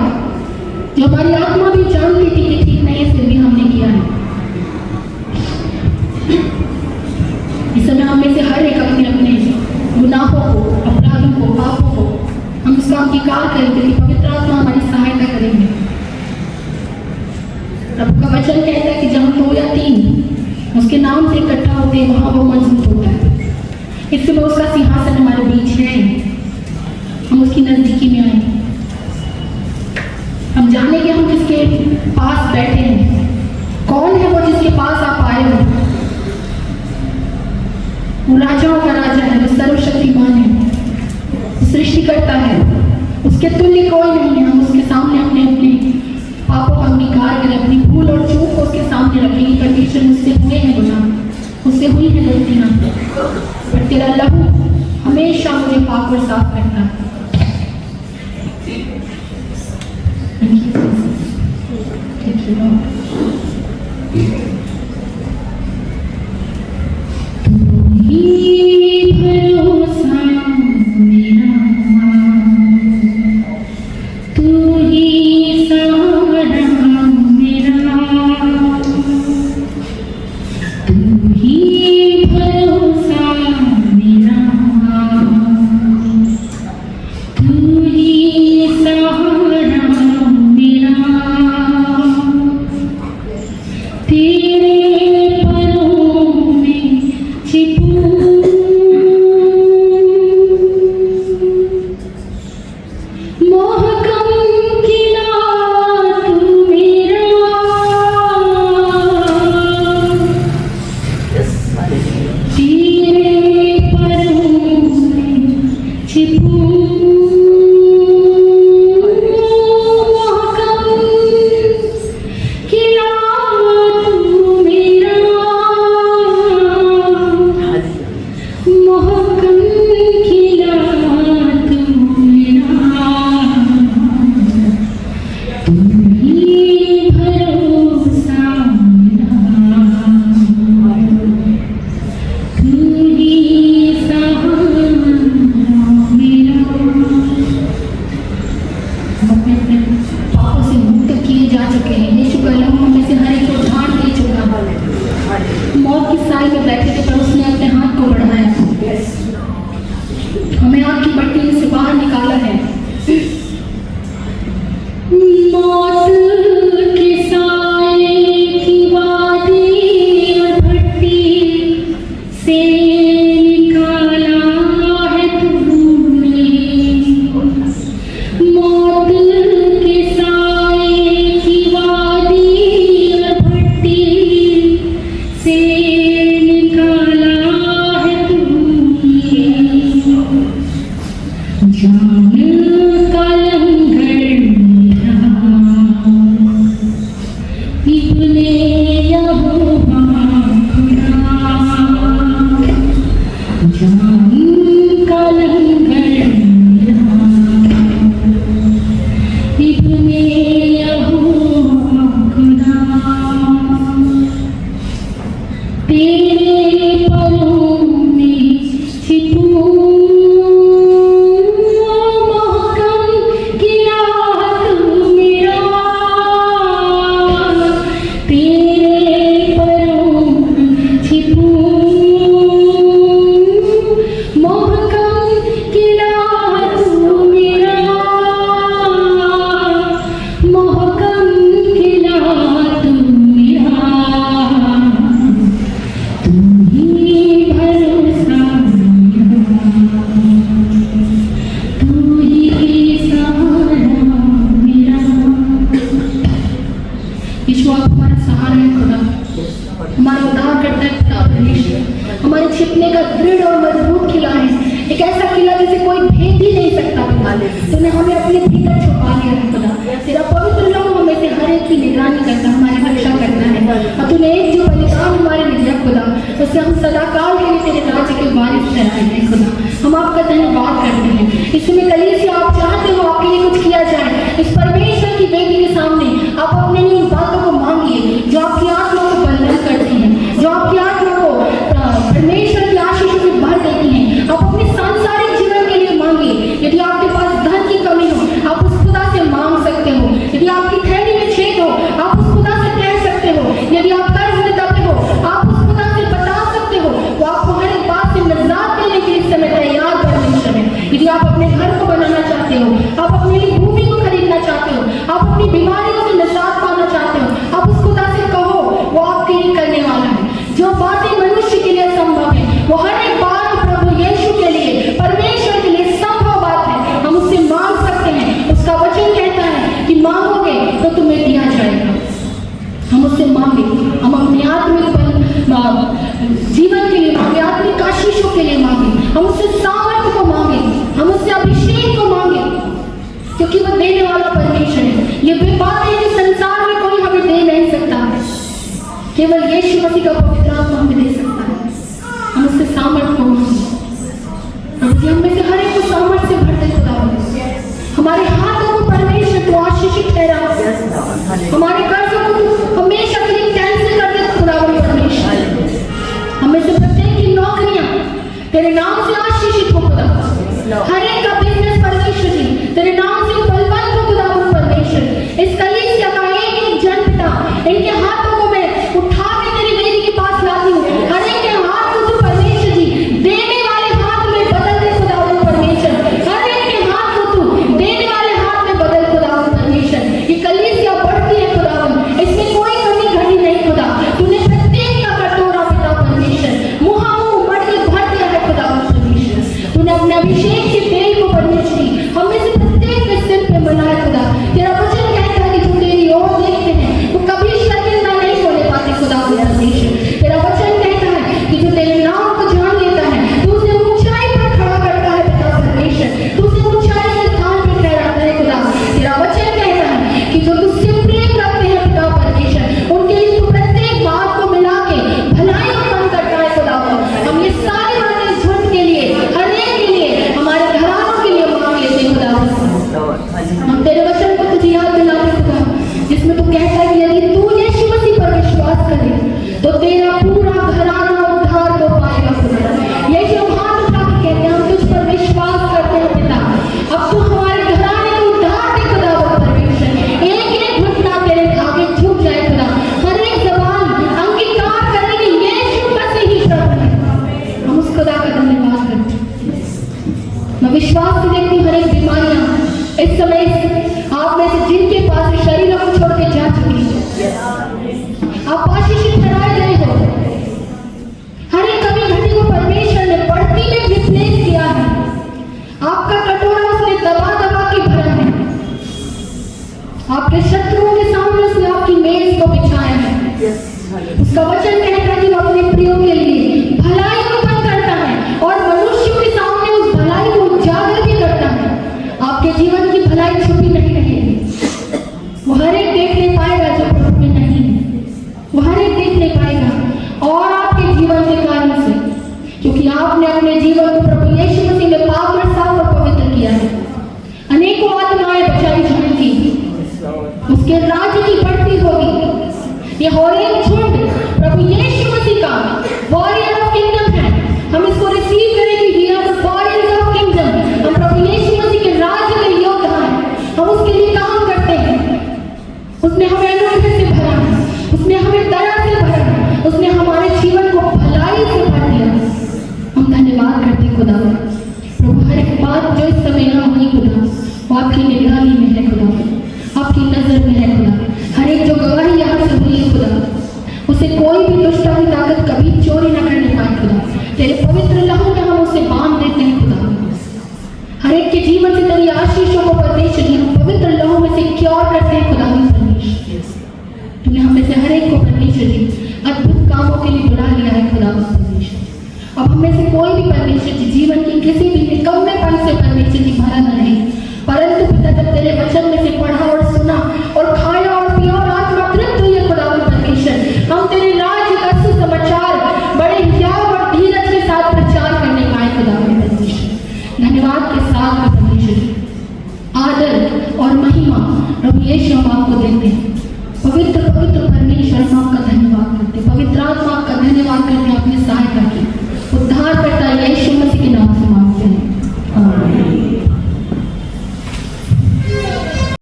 जो हमारी आत्मा भी जानती थी कि ठीक नहीं है, फिर भी हमने किया है। इस समय हम में से हर एक अपने अपने गुनाहों को, अपराधों को, पापों को हम उसका अंगीकार करेंगे कि पवित्र आत्मा हमारी सहायता करेंगे। प्रभु का वचन कहता है कि जहाँ 2 या 3 उसके नाम से इकट्ठा होते हैं वहां वो मौजूद होता है। इस समय उसका सिंहासन हमारे बीच है, हम उसकी नजदीकी में आए। हम जाने कि हम किसके पास बैठे हैं, कौन है वो जिसके पास आप आए हो। वो राजाओं का राजा है, वो सर्वशक्तिमान है, सृष्टिकर्ता है, उसके तुल्य कोई नहीं है। हम उसके सामने अपने अपने पापों का अंगीकार करें, अपनी भूल और चूक को उसके सामने रखेंगे। परमेश्वर मुझसे हुए हैं गुनाह, मुझसे हुई है गलतियां, पर तेरा लहू हमेशा मुझे पाप और साफ करता है। भरोसा मेरा पापों से मुक्त किए जा चुके हैं। यीशु का लहू हमें से हर एक को ढांढ दे चुका है। मौत की साई में बैठे थे पर उसने अपने हाथ को बढ़ाया, हमें आग की भट्टी से बाहर निकाला है। मौत के साए की वादी और भट्टी से निकाला है तुमने। मौत के साए की वादी और भट्टी से निकाला है तुमने। जान का लंगर इतने यहोवा खुदा, जान का लंगर इतने यहोवा खुदा। तेरे परों में छिपूं हमारे छिपने का दृढ़ और मजबूत किला है, एक ऐसा किला जिसे कोई भेद ही नहीं सकता। तूने हमें अपने भीतर छुपा लिया है खुदा। तेरा पवित्र लहू हमें से हर एक की निगरानी करता, हमारी रक्षा करता है। और तूने एक जो बलिदान हमारे लिए दिया खुदा, उससे हम सदाकाल के लिए तेरे राज्य के वारिस ठहराए हैं खुदा। हम आपका धन्यवाद करते हैं। इस समय कलीसिया आप चाहते हो आपके लिए कुछ किया जाए, इस परमेश्वर की वेदी के सामने आप अपने लिए इन बातों को मांगिए जो आपकी आत्मा को बंधन करती हैं, जो आपकी आत्मा को परमेश्वर की आशीषों से भर देती हैं। आप अपने सांसारिक जीवन के लिए मांगिए। यदि आपके पास धन की कमी हो आप उस खुदा से मांग सकते हो। यदि आपकी थैली में छेद हो आप उस खुदा से कह सकते हो। यदि आप कर्ज में दबे हो आप उस खुदा से बता सकते हो। वो आपको हर एक बात से निजात देने के लिए इस समय तैयार परमेश्वर है। यदि आप अपने घर को बनाना चाहते हो, आप अपने लिए भूमि को खरीदना चाहते हो, आप अपनी बीमारियों से निजात पाना चाहते हो, आप उस खुदा से कहो, वो आपके लिए करने वाला है। जो बातें मनुष्य के लिए संभव है वो हर एक बात प्रभु यीशु के लिए, परमेश्वर के लिए संभव बात है। हम उससे मांग सकते हैं। उसका वचन कहता है कि मांगोगे तो तुम्हें दिया जाएगा। हम उससे मांगे, हम अपने आत्मिक जीवन के लिए मांगे, आत्मिक आशीषों के लिए मांगे, हम उससे सामर्थ्य को मांगे, हम उससे अभिषेक को मांगे, क्योंकि वो देने वाला परमेश्वर है। ये वे बात है जो संसार में कोई हमें दे नहीं सकता, केवल यीशु मसीह का पवित्र आत्मा हमें दे सकता है। हम उससे सामर्थ्य को मांगे। हम में से हर एक को सामर्थ्य से भर दे खुदा। हमारे हाथों को परमेश्वर को आशीषित ठहरा। हमारे कर्जों को हमेशा के लिए कैंसिल कर दे खुदा परमेश्वर। हमें से प्रत्येक की नौकरियां तेरे नाम से आशीषित हो खुदा। हर एक का बिजनेस परमेश्वर जी तेरे नाम से बलवंत हो खुदा परमेश्वर। इस कलीसिया का एक एक जनपिता इनके हाथों को मैं उठा के तेरी वेदी के पास लाती हूँ। हर एक के हाथ को तू परमेश्वर जी देने वाले हाथ में बदल दे खुदा परमेश्वर। हर एक के हाथ को तू देने वाले हाथ में बदल खुदा परमेश्वर। ये कलीसिया बढ़ती है खुदा, इसमें कोई कमी घटी नहीं खुदा। तूने प्रत्येक का कटोरा पिता परमेश्वर मुहाऊ उसका वचन कहता है कि वो अपने प्रियो के लिए भलाई उत्पन्न करता है और मनुष्यों के सामने उस भलाई को उजागर भी करता है। आपके जीवन की भलाई छुपी नहीं रहेगी, वो हर एक देखने पाएगा जो प्रभु में नहीं है, वो हर एक देखने पाएगा। और आपके जीवन के कारण से, क्योंकि आपने अपने जीवन को प्रभु यीशु मसीह में पाक और साफ और पवित्र किया है, अनेकों आत्माएं बचाई जाएंगी, उसके राज्य की बढ़ती होगी। ये होरेब झुंड प्रभु यीशु मसीह का वॉरियर ऑफ किंगडम है। हम इसको रिसीव करें कि we are the warriors of kingdom. हम प्रभु यीशु मसीह के राज्य के योद्धा हैं, हम उसके लिए काम करते हैं। उसने हमें अनुग्रह से भरा है, उसने हमें दया से भरा है, उसने हमारे जीवन को भलाई से भर दिया। हम धन्यवाद करते हैं खुदा प्रभु। हर एक बात जो इस समय यहाँ हुई खुदा, वो आपकी निगरानी में है खुदा, आपकी नजर में है खुदा। हर एक जो गवाही यहाँ से हुई है खुदा, उसे कोई भी दुष्टा की ताकत कभी चोरी न करने पाए खुदा। तेरे पवित्र लहू में हम उसे बांध देते हैं खुदा। हर एक के जीवन से तेरी आशीषों को परमेश्वर जी हम पवित्र लहू में सिक्योर करते हैं खुदा। तूने हमें से हर एक को परमेश्वर जी अद्भुत कामों के लिए बुला लिया है खुदा परमेश्वर। अब हमें से कोई भी परमेश्वर जी जीवन की किसी भी निकम्मेपन से परमेश्वर जी भरा न रहे, परंतु पिता जब तेरे वचन में